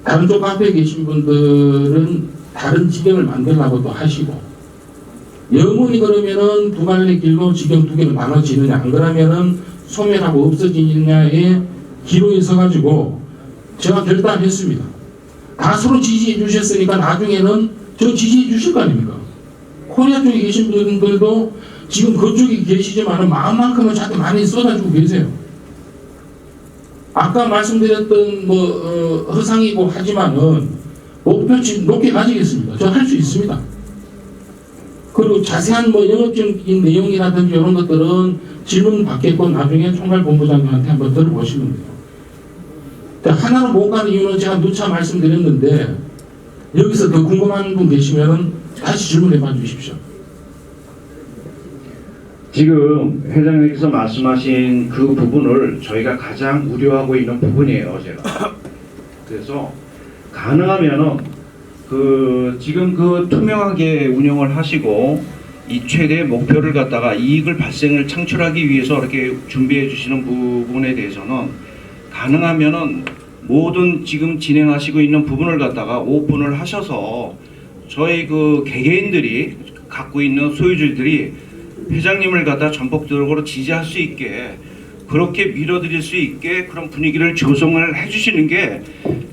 다른 쪽 카페에 계신 분들은 다른 지경을 만들라고 또 하시고, 영원히 그러면은 두 갈래 길로 지경 두 개로 나눠지느냐, 안 그러면은 소멸하고 없어지느냐의 기로에 서가지고 제가 결단했습니다. 다 서로 지지해 주셨으니까 나중에는 저 지지해 주실 거 아닙니까? 코리아 쪽에 계신 분들도 지금 그쪽에 계시지만은 마음만큼은 자꾸 많이 쏟아주고 계세요. 아까 말씀드렸던 허상이고 하지만은 목표치 높게 가지겠습니다. 저 할 수 있습니다. 그리고 자세한 영업적인 내용이라든지 이런 것들은 질문 받겠고 나중에 총괄본부장님한테 한번 들어보시면 돼요. 하나로 못 가는 이유는 제가 누차 말씀드렸는데 여기서 더 궁금한 분 계시면 다시 질문해 봐 주십시오. 지금 회장님께서 말씀하신 그 부분을 저희가 가장 우려하고 있는 부분이에요, 제가. 그래서 가능하면은 지금 투명하게 운영을 하시고 이 최대 목표를 갖다가 이익을 창출하기 위해서 이렇게 준비해 주시는 부분에 대해서는 가능하면은 모든 지금 진행하시고 있는 부분을 갖다가 오픈을 하셔서 저희 개개인들이 갖고 있는 소유주들이 회장님을 갖다 전폭적으로 지지할 수 있게 그렇게 밀어드릴 수 있게 그런 분위기를 조성을 해주시는 게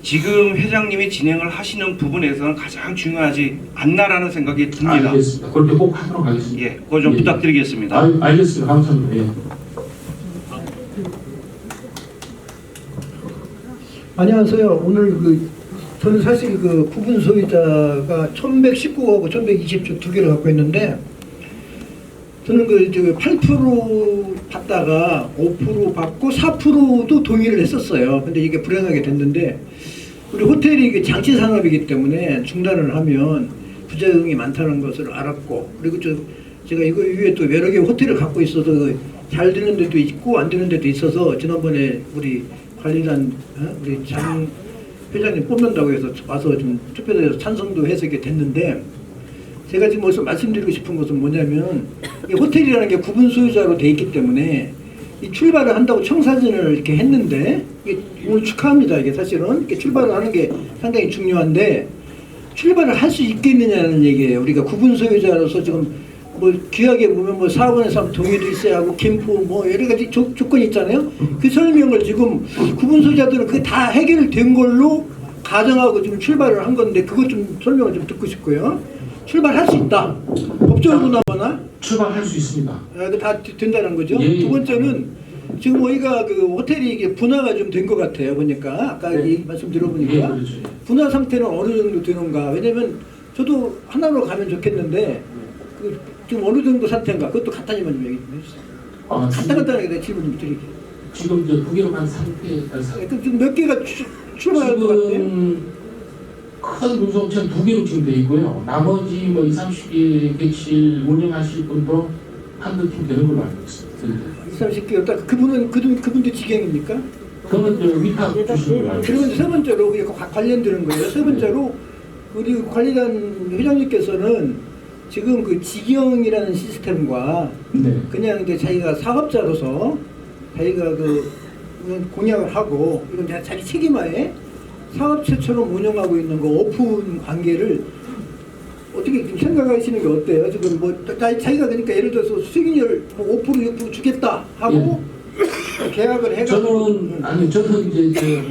지금 회장님이 진행을 하시는 부분에서는 가장 중요하지 않나라는 생각이 듭니다. 알겠습니다. 그렇게 꼭 하도록 하겠습니다. 예, 그거 좀 부탁드리겠습니다. 알겠습니다. 감사합니다. 예. 안녕하세요. 오늘 저는 사실 구분 소유자가 1119하고 1120주 두 개를 갖고 있는데 저는 8% 받다가 5% 받고 4%도 동의를 했었어요. 근데 이게 불행하게 됐는데 우리 호텔이 장치 산업이기 때문에 중단을 하면 부작용이 많다는 것을 알았고 그리고 제가 이거 위에 또 여러 개 호텔을 갖고 있어서 잘 되는 데도 있고 안 되는 데도 있어서 지난번에 우리 관리단 우리 장 회장님 뽑는다고 해서 와서 좀 투표해서 찬성도 해서 이렇게 됐는데, 제가 지금 어디서 말씀드리고 싶은 것은 뭐냐면, 이 호텔이라는 게 구분 소유자로 돼 있기 때문에 이 출발을 한다고 청사진을 이렇게 했는데, 이게 오늘 축하합니다. 이게 사실은 이렇게 출발을 하는 게 상당히 중요한데, 출발을 할 수 있겠느냐는 얘기예요. 우리가 구분 소유자로서 지금 뭐 귀하게 보면 뭐 4번에서 하면 동의도 있어야 하고 김포 뭐 여러 가지 조건이 있잖아요. 그 설명을 지금 구분 소유자들은 그게 다 해결된 걸로 가정하고 지금 출발을 한 건데, 그것 좀 설명을 좀 듣고 싶고요. 출발할 수 있다. 법적으로 나거나 출발할 수 있습니다. 다 된다는 거죠. 예. 두 번째는 지금 우리가 그 호텔이 이게 분화가 좀 된 것 같아요. 보니까 아까 네. 이 말씀 들어보니까 예, 그렇죠. 분화 상태는 어느 정도 되는가? 왜냐면 저도 하나로 가면 좋겠는데 그 지금 어느 정도 상태인가? 그것도 간단히만 좀 얘기 좀 해주세요. 간단하게 내가 질문 좀 드릴게요. 지금 저 두 개로 간 상태, 그럼 지금 몇 개가 출발할 것 같아요? 지금 큰 문성천 두 개로 지금 돼 있고요. 나머지 뭐 20, 30개 객실 운영하실 분도 한두 팀 되는 걸로 알고 있습니다. 20, 30개. 그분도 직영입니까? 그러면 저 위탁 주시는 걸로 알고 그러면 있습니다. 세 번째로 이게 관련되는 거예요. 세 번째로 우리 관리단 회장님께서는 지금 그 직영이라는 시스템과 네. 그냥 이제 자기가 사업자로서 자기가 그 공약을 하고 이건 자기 책임하에 사업체처럼 운영하고 있는 그 오픈 관계를 어떻게 좀 생각하시는 게 어때요? 지금 뭐 자기가 그러니까 예를 들어서 수익률 5% 6% 주겠다 하고 계약을 해가지고 저는 이제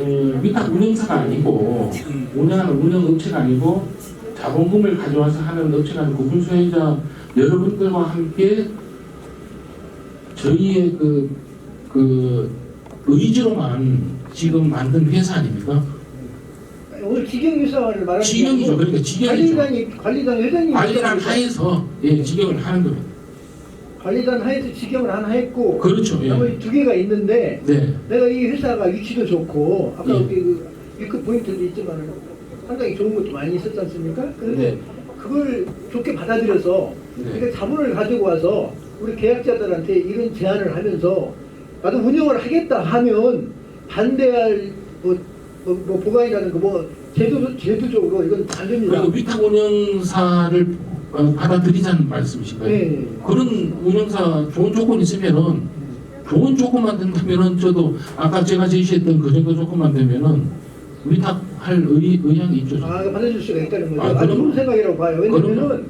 위탁 운영사가 아니고 운영하는 운영업체가 아니고 자본금을 가져와서 하는 업체가 아니고 구분 소유자 여러분들과 함께 저희의 그 의지로만 지금 만든 회사 아닙니까? 오늘 직영유사를 말하는 직영이죠. 그러니까 직영이죠. 관리단 회장님 관리단 하에서 직영을 하는 겁니다. 관리단 하에서 직영을 하나 했고 그렇죠. 예. 나머지 두 개가 있는데 네. 내가 이 회사가 위치도 좋고 아까 예. 여기 그 위크 포인트도 있지만 상당히 좋은 것도 많이 있었지 않습니까? 그런데 네. 그걸 좋게 받아들여서 네. 그러니까 자본을 가지고 와서 우리 계약자들한테 이런 제안을 하면서 나도 운영을 하겠다 하면 반대할 뭐 보관이라는 거 뭐 제도적으로 이건 안 됩니다. 그리고 위탁 운영사를 받아들이자는 말씀이신가요? 네. 그런 운영사 좋은 조건 있으면은 좋은 조건만 된다면은 저도 아까 제가 제시했던 그 정도 조건만 되면은 위탁할 의향이 있죠. 아, 받아줄 수가 있다는 거죠. 아, 아주 좋은 생각이라고 봐요. 왜냐면은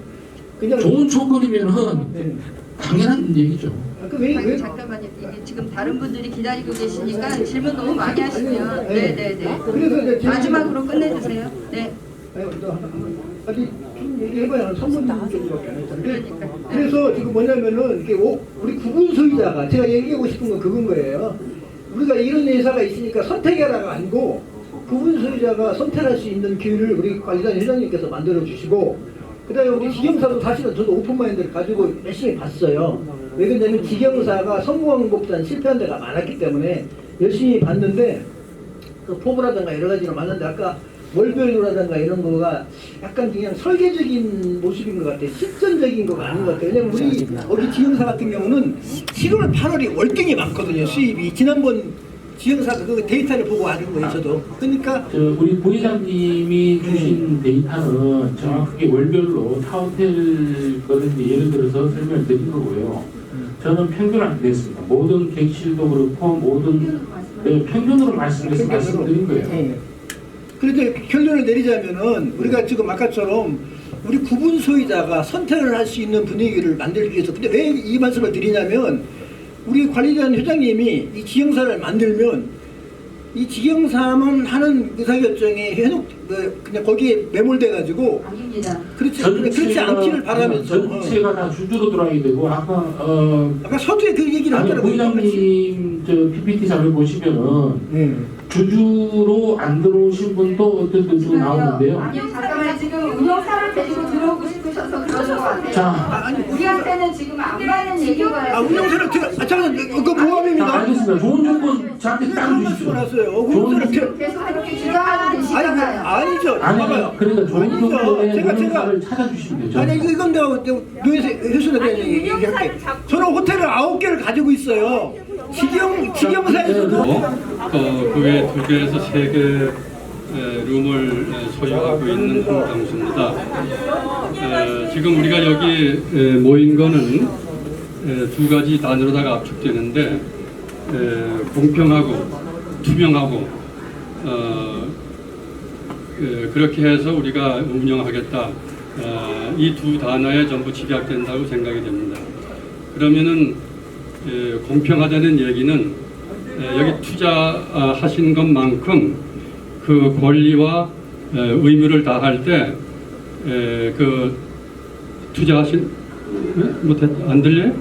그냥 좋은 조건이면은 네. 당연한 얘기죠. 왜 잠깐만요. 이게 지금 다른 분들이 기다리고 계시니까 질문 너무 많이 하시면 네네네. 그래서 이제 마지막으로 끝내주세요. 네. 아니 좀 얘기해봐야 한 3분 정도밖에 안 했잖아요. 그러니까. 그래서 지금 뭐냐면은 이게 우리 구분 소유자가 제가 얘기하고 싶은 건 그건 거예요. 우리가 이런 회사가 있으니까 선택해라가 아니고 구분 소유자가 선택할 수 있는 기회를 우리 관리단 회장님께서 만들어 주시고, 그다음에 우리 직영사도 사실은 저도 오픈마인드를 가지고 열심히 봤어요. 왜 그러냐면 직영사가 성공한 것보다는 실패한 데가 많았기 때문에 열심히 봤는데 그 포부라든가 여러 가지로 많은데 아까 월별로라든가 이런 거가 약간 그냥 설계적인 모습인 것 같아요. 실전적인 거가 아닌 것 같아요. 왜냐면 우리 여기 지영사 같은 경우는 7월, 8월이 월등히 많거든요. 수입이. 지난번 지영사 그 데이터를 보고 아는 거예요. 저도. 그러니까 우리 부회장님이 주신 데이터는 정확하게 월별로 타호텔 거든지 예를 들어서 설명을 드린 거고요. 저는 평균 안 냈습니다. 모든 객실도 그렇고 모든 평균으로 말씀해서 말씀드린 거예요. 그런데 결론을 내리자면은 우리가 지금 아까처럼 우리 구분 소유자가 선택을 할 수 있는 분위기를 만들기 위해서, 근데 왜 이 말씀을 드리냐면 우리 관리단 회장님이 이 지영사를 만들면 이 지영사만 하는 의사결정에 그냥 거기에 매몰돼가지고 아닙니다. 그렇지 않기를 바라면서 전체가 다 주주로 들어가게 되고 아까 서두에 그 얘기를 아니 하더라고요. 부회장님 저 PPT 자료 보시면은 주주로 안 들어오신 분도 어떤 분도 나오는데요. 아니요, 잠깐만 지금 운영사를 데리고 들어오고 싶으셔서 그러신 것 같아요. 자, 우리한테는 지금 안 받는 얘기가 운영사를 잠깐 그거 자, 모함입니다. 알겠습니다. 좋은 조건 저한테 그런 따로 말씀을 주십시오. 하세요. 좋은 그거는 계속 그렇게 주장하고 계시잖아요. 아니죠. 아니, 봐봐요. 그러니까 좋은 아니죠. 정도의 제가 운영사를 찾아주시면 되죠. 아니 이건 내가 노예수에 대한 얘기할게. 저는 호텔을 9개를 가지고 있어요. 직영사에서도 그 외에 2개에서 3개 룸을 소유하고 있는 홍장수입니다. 지금 우리가 여기 모인 거는 2가지 단어로다가 압축되는데 공평하고 투명하고 그렇게 해서 우리가 운영하겠다. 이 2 단어에 전부 집약된다고 생각이 됩니다. 그러면은 공평하다는 얘기는 여기 투자하신 것만큼 그 권리와 의무를 다할 때 그 투자하신 못했 안 들려요?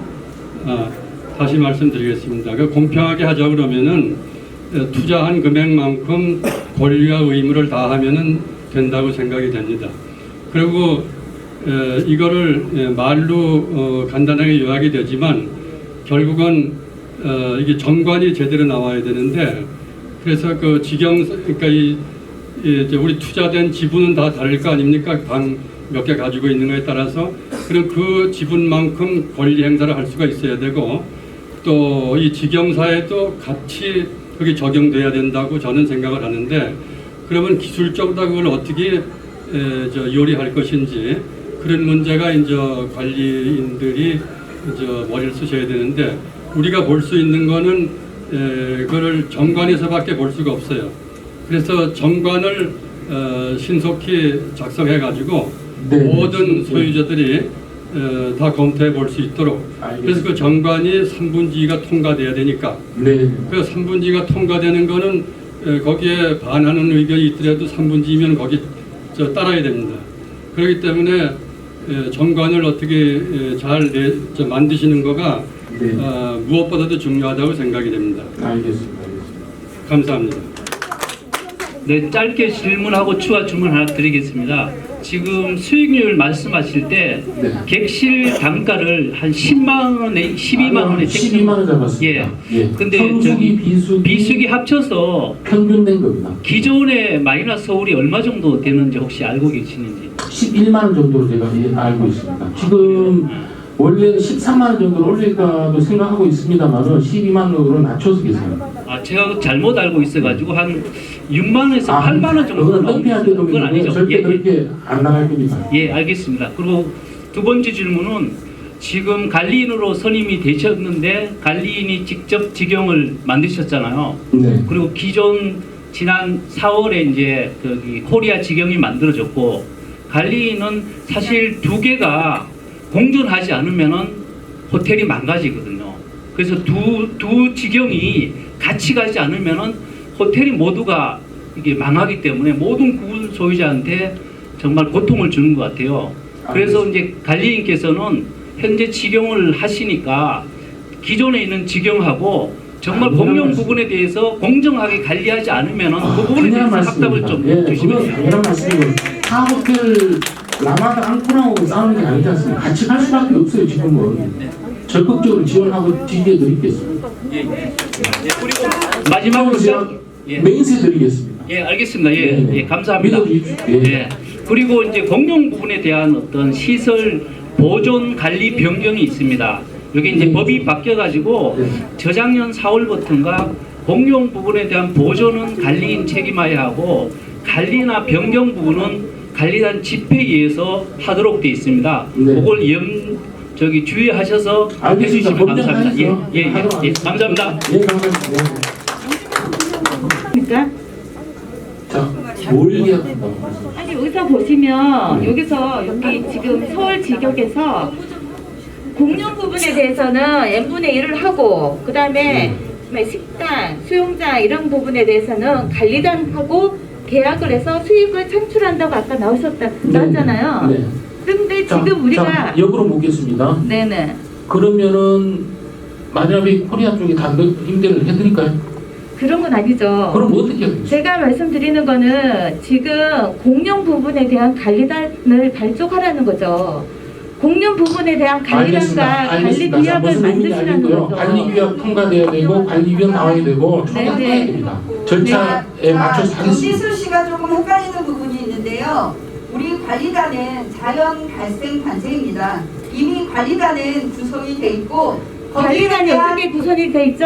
다시 말씀드리겠습니다. 그 공평하게 하자 그러면은 투자한 금액만큼 권리와 의무를 다하면은 된다고 생각이 됩니다. 그리고 이거를 말로 간단하게 요약이 되지만 결국은 이게 정관이 제대로 나와야 되는데 그래서 그 그러니까 이제 우리 투자된 지분은 다 다를 거 아닙니까? 방 몇 개 가지고 있는 거에 따라서 그럼 그 지분만큼 권리 행사를 할 수가 있어야 되고 또 이 직영사에도 같이 그게 적용돼야 된다고 저는 생각을 하는데 그러면 기술적으로 그걸 어떻게 요리할 것인지 그런 문제가 이제 관리인들이 이제 머리를 쓰셔야 되는데 우리가 볼 수 있는 거는 그걸 정관에서밖에 볼 수가 없어요. 그래서 정관을 신속히 작성해 가지고 네, 모든 소유자들이 다 검토해 볼 수 있도록 그래서 그 정관이 3분지가 통과돼야 되니까 네. 그 3분지가 통과되는 거는 거기에 반하는 의견이 있더라도 3분지면 거기 따라야 됩니다. 그렇기 때문에 정관을 어떻게 잘 만드시는 거가 네. 무엇보다도 중요하다고 생각이 됩니다. 알겠습니다. 감사합니다. 네, 짧게 질문하고 추가 질문 하나 드리겠습니다. 지금 수익률 말씀하실 때 네. 객실 단가를 한 10만 원에 12만 원에 12만 원 잡았습니다. 예. 근데 성수기, 비수기 합쳐서 평균 된 겁니다. 기존의 마이너스 서울이 얼마 정도 되는지 혹시 알고 계시는지? 11만 원 정도로 제가 알고 있습니다. 지금 원래 13만 원 정도로 올릴까도 생각하고 있습니다만은 12만 원으로 낮춰서 계세요. 제가 잘못 알고 있어가지고 한 6만 원에서 8만 원 정도 그건 나오는 땡피한테 건 아니죠? 절대 그렇게 안 나갈 겁니다. 예, 알겠습니다. 그리고 두 번째 질문은 지금 관리인으로 선임이 되셨는데 관리인이 직접 직영을 만드셨잖아요. 네. 그리고 기존 지난 4월에 이제 저기 코리아 직영이 만들어졌고 관리인은 사실 2개가 공존하지 않으면은 호텔이 망가지거든요. 그래서 두 직영이 같이 가지 않으면은 호텔이 모두가 이게 망하기 때문에 모든 구분 소유자한테 정말 고통을 주는 것 같아요. 그래서 이제 관리인께서는 현재 직영을 하시니까 기존에 있는 직영하고 정말 공용 부분에 대해서 공정하게 관리하지 않으면은 그 부분에 대해서 확답을 좀 주시면 그건 당연한 말씀이고 하호텔 라마다 앙코랑하고 싸우는 게 아니지 않습니까? 같이 갈 수밖에 없어요. 지금은 적극적으로 지원하고 지지해 드리겠습니다. 그리고 마지막으로 맹세 드리겠습니다. 예, 알겠습니다. 예, 네네. 예, 감사합니다. 믿어주십시오. 예. 예. 그리고 이제 공용 부분에 대한 어떤 시설 보존 관리 변경이 있습니다. 이게 이제 네. 법이 바뀌어가지고 네. 저작년 4월부터인가 공용 부분에 대한 보존은 관리인 책임해야 하고 관리나 변경 부분은 관리단 집회에 의해서 하도록 되어 있습니다. 네. 그걸 주의하셔서 알겠습니다. 해주시면 감사합니다. 예, 법정하시죠. 예, 예, 예, 감사합니다. 예, 감사합니다. 그러니까 자, 뭘 얘기한다고 아니 여기서 보시면 여기서 여기 지금 서울 지역에서 공용 부분에 대해서는 n분의 1을 하고 그 다음에 식당, 수영장 이런 부분에 대해서는 관리단하고 계약을 해서 수익을 창출한다고 아까 나왔잖아요. 네. 근데 자, 지금 우리가 자, 역으로 묻겠습니다. 네네 그러면은 만약에 코리아 쪽에 단독 임대를 해드릴까요? 그런 건 아니죠. 그럼 어떻게 하겠어요? 제가 말씀드리는 거는 지금 공용 부분에 대한 관리단을 발족하라는 거죠. 공룡 부분에 대한 관리단과 관리 알겠습니다. 규약을 무슨 의미인지 만드시라는 알겠고요. 거죠. 관리 규약 통과돼야 되고 관리 규약 나와야 되고 네, 통과해야 네. 됩니다. 절차에 맞춰서 하겠습니다. 김지수 씨가 조금 헷갈리는 부분이 있는데요. 우리 관리단은 자연 발생 단체입니다. 이미 관리단은 구성이 돼 있고 관리단이 대한 어떻게 구성이 돼 있죠?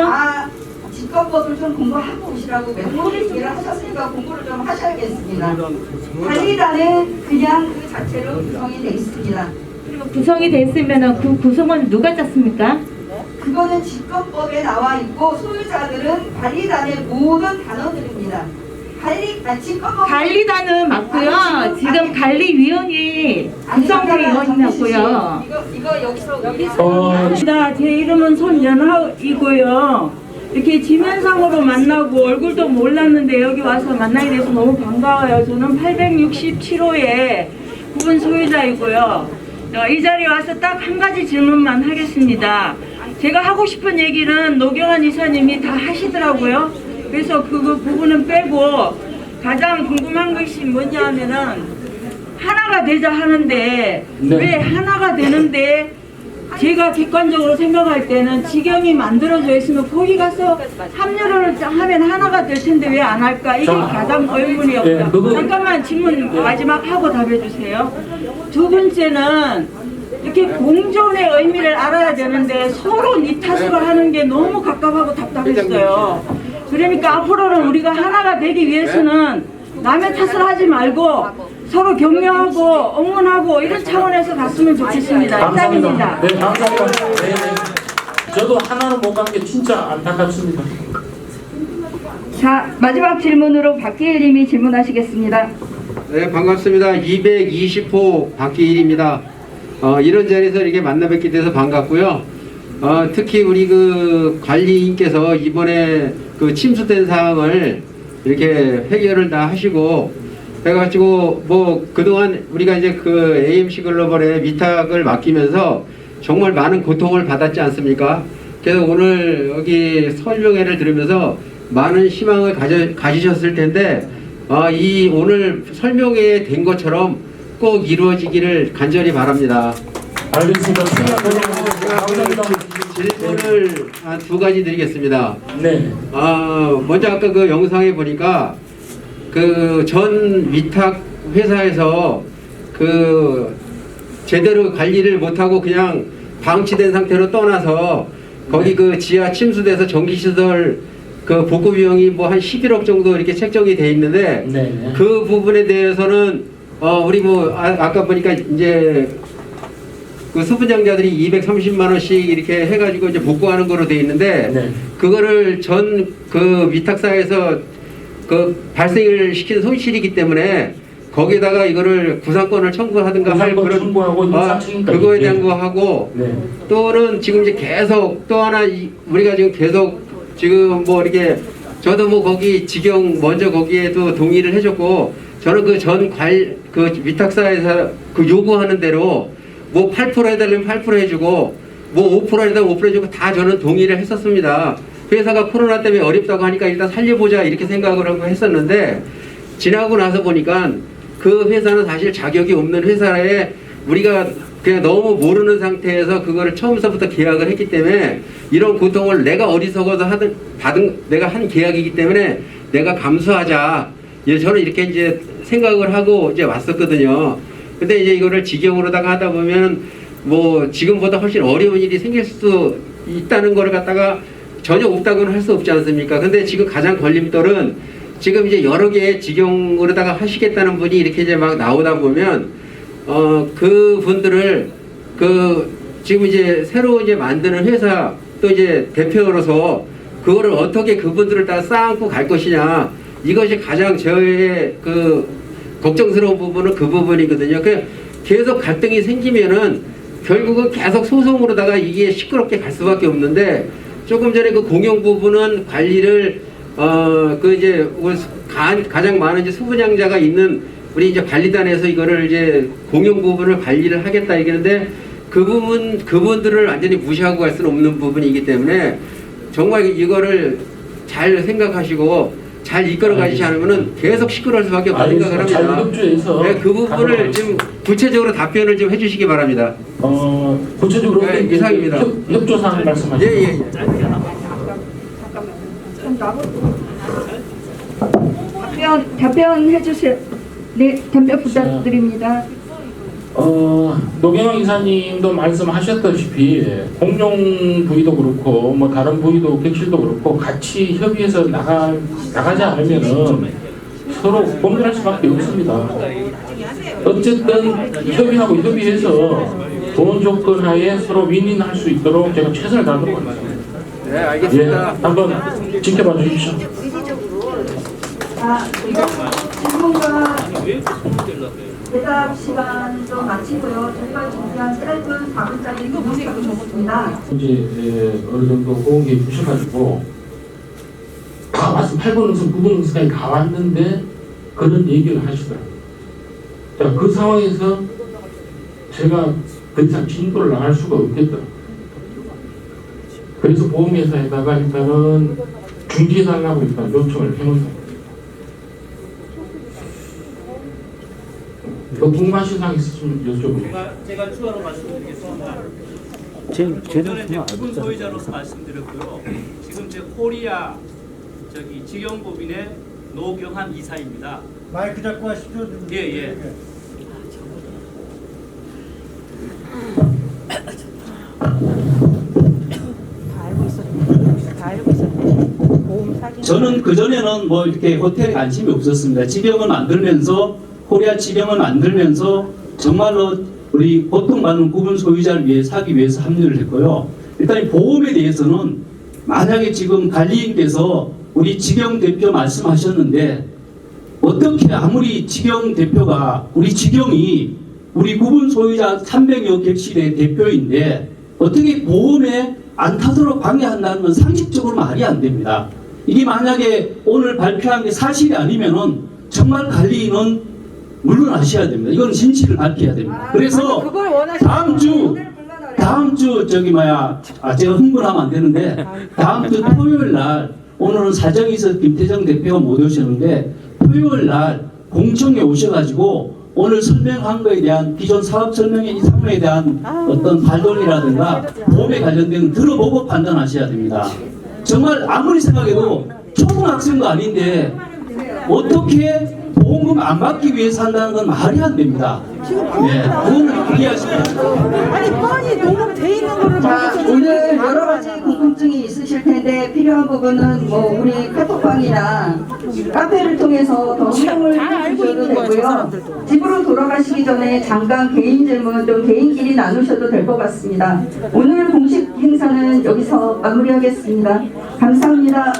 직권법을 좀 공부하고 오시라고 몇 얘기를 하셨으니까 공부를 좀 하셔야겠습니다. 관리단은 그냥 그 자체로 구성이 돼 있습니다. 그리고 구성이 됐으면 그 구성은 누가 짰습니까? 그거는 직권법에 나와 있고 소유자들은 관리단의 모든 단원들입니다. 직권법 관리단은 맞고요. 지금 관리위원이 구성되어 있고요. 이거 여기서 제 이름은 손연하이고요. 이렇게 지면상으로 만나고 얼굴도 몰랐는데 여기 와서 만나게 돼서 너무 반가워요. 저는 867호의 구분 소유자이고요. 이 자리에 와서 딱 한 가지 질문만 하겠습니다. 제가 하고 싶은 얘기는 노경환 이사님이 다 하시더라고요. 그래서 그 부분은 빼고 가장 궁금한 것이 뭐냐 하면은 하나가 되자 하는데 네. 왜 하나가 되는데 제가 객관적으로 생각할 때는 지경이 만들어져 있으면 거기 가서 합류를 하면 하나가 될 텐데 왜 안 할까? 이게 가장 의문이 없다. 잠깐만 질문 마지막 하고 답해 주세요. 두 번째는 이렇게 공존의 의미를 알아야 되는데 서로 니 탓으로 하는 게 너무 갑갑하고 답답했어요. 그러니까 앞으로는 우리가 하나가 되기 위해서는 남의 탓을 하지 말고 서로 격려하고 응원하고 이런 차원에서 갔으면 좋겠습니다. 감사합니다. 이상입니다. 네, 감사합니다. 네, 네. 저도 하나는 못 간 게 진짜 안타깝습니다. 자, 마지막 질문으로 박기일 님이 질문하시겠습니다. 네, 반갑습니다. 220호 박기일입니다. 이런 자리에서 이렇게 만나 뵙게 돼서 반갑고요. 특히 우리 그 관리인께서 이번에 그 침수된 사항을 이렇게 해결을 다 하시고 해가지고 뭐 그동안 우리가 이제 그 AMC 글로벌에 위탁을 맡기면서 정말 많은 고통을 받았지 않습니까? 그래서 오늘 여기 설명회를 들으면서 많은 희망을 가지셨을 텐데 이 오늘 설명회에 된 것처럼 꼭 이루어지기를 간절히 바랍니다. 알겠습니다. 질문을 한 두 가지 드리겠습니다. 네. 먼저 아까 그 영상에 보니까 그 전 위탁 회사에서 그 제대로 관리를 못하고 그냥 방치된 상태로 떠나서 거기 그 지하 침수돼서 전기시설 그 복구 비용이 뭐 한 11억 정도 이렇게 책정이 돼 있는데 네. 그 부분에 대해서는 우리 뭐 아까 보니까 이제 그 수분장자들이 230만 원씩 이렇게 해가지고 이제 복구하는 거로 돼 있는데 네. 그거를 전 그 위탁사에서 그 발생을 시킨 손실이기 때문에 거기다가 이거를 구상권을 청구하든가 할 그런 청구하고 그거에 대한 거 하고 네. 또는 지금 이제 계속 또 하나 우리가 지금 계속 지금 뭐 이렇게 저도 뭐 거기 직영 먼저 거기에도 동의를 해줬고 저는 그 그 위탁사에서 그 요구하는 대로 뭐 8% 해달라면 8% 해주고 뭐 5% 해달라면 5% 해주고 다 저는 동의를 했었습니다. 회사가 코로나 때문에 어렵다고 하니까 일단 살려보자 이렇게 생각을 하고 했었는데 지나고 나서 보니까 그 회사는 사실 자격이 없는 회사에 우리가 그냥 너무 모르는 상태에서 그거를 처음서부터 계약을 했기 때문에 이런 고통을 내가 어리석어서 내가 한 계약이기 때문에 내가 감수하자. 저는 이렇게 이제 생각을 하고 이제 왔었거든요. 근데 이제 이거를 직영으로다가 하다 보면 뭐 지금보다 훨씬 어려운 일이 생길 수 있다는 거를 갖다가 전혀 없다고는 할 수 없지 않습니까? 근데 지금 가장 걸림돌은 지금 이제 여러 개의 직영으로다가 하시겠다는 분이 이렇게 이제 막 나오다 보면 그 분들을 지금 이제 새로 이제 만드는 회사 또 이제 대표로서 그거를 어떻게 그분들을 다 쌓고 갈 것이냐 이것이 가장 저의 그 걱정스러운 부분은 그 부분이거든요. 계속 갈등이 생기면은 결국은 계속 소송으로다가 이게 시끄럽게 갈 수밖에 없는데 조금 전에 그 공용 부분은 관리를 그 이제 가장 많은 이제 수분양자가 있는 우리 이제 관리단에서 이거를 이제 공용 부분을 관리를 하겠다 얘기하는데 그분들을 완전히 무시하고 갈 수는 없는 부분이기 때문에 정말 이거를 잘 생각하시고 잘 이끌어 가시지 않으면은 계속 시끄러울 수밖에 없다고 생각을 잘 합니다. 협조해서 네, 그 부분을 좀 구체적으로 답변을 좀 해주시기 바랍니다. 구체적으로 네, 이상입니다. 협조사항 말씀하시죠. 예. 답변해 주세요. 네, 답변 부탁드립니다. 노경영 이사님도 말씀하셨다시피 공룡 부위도 그렇고 뭐 다른 부위도 객실도 그렇고 같이 협의해서 나가지 않으면은 서로 공존할 수밖에 없습니다. 어쨌든 협의해서 좋은 조건 하에 서로 윈윈할 수 있도록 제가 최선을 다하도록 하겠습니다. 네, 알겠습니다. 한번 지켜봐 주십시오. 자, 질문과 대답 시간도 마치고요. 정말 중요한 짧은 4분짜리 질문이 있습니다. 이제 어느 정도 호응해 주셔가지고 다 왔어. 8번 응선, 9번 응선까지 다 왔는데 그런 얘기를 하시더라고요. 자, 그 상황에서 제가 더 이상 진도를 나갈 수가 없겠더라고요. 그래서 보험회사에다가 일단은 중지해달라고 일단 요청을 해놓습니다. 더 궁금하신 사항 있으시면 여쭤보세요. 제가 추가로 말씀드리겠습니다. 전에 부분 소유자로서 말씀드렸고요. 지금 제 코리아 직영법인의 노경한 이사입니다. 마이크 잡고 하시죠. 예. 저는 그전에는 뭐 이렇게 호텔에 관심이 없었습니다. 직영을 만들면서 코리아 직영을 만들면서 정말로 우리 고통받는 구분 소유자를 위해 하기 위해서 합류를 했고요. 일단 이 보험에 대해서는 만약에 지금 관리인께서 우리 직영 대표 말씀하셨는데 어떻게 아무리 직영 대표가 우리 직영이 우리 구분 소유자 300여 객실의 대표인데 어떻게 보험에 안 타도록 방해한다는 건 상식적으로 말이 안 됩니다. 이게 만약에 오늘 발표한 게 사실이 아니면은 정말 관리인은 물러나셔야 됩니다. 이건 진실을 밝혀야 됩니다. 그래서 다음 주 제가 흥분하면 안 되는데 다음 주 토요일 날 오늘은 사정이 있어서 김태정 대표가 못 오셨는데 토요일 날 공청에 오셔가지고 오늘 설명한 거에 대한 기존 사업 설명의 이상에 대한 어떤 발론이라든가 보험에 관련된 들어보고 판단하셔야 됩니다. 정말 아무리 생각해도 초등학생도 아닌데 어떻게 보험금 안 받기 위해서 한다는 건 말이 안 됩니다. 그거는 이해하시죠? 아니, 뻔히 녹음돼 있는 거를 자, 오늘 여러 가지 궁금증이 있으실 텐데 필요한 부분은 뭐 우리 카톡방이나 카페를 통해서 더 설명을 해주셔도 되고요. 집으로 돌아가시기 전에 잠깐 개인 질문 좀 개인끼리 나누셔도 될 것 같습니다. 오늘 공식 행사는 여기서 마무리하겠습니다. 감사합니다.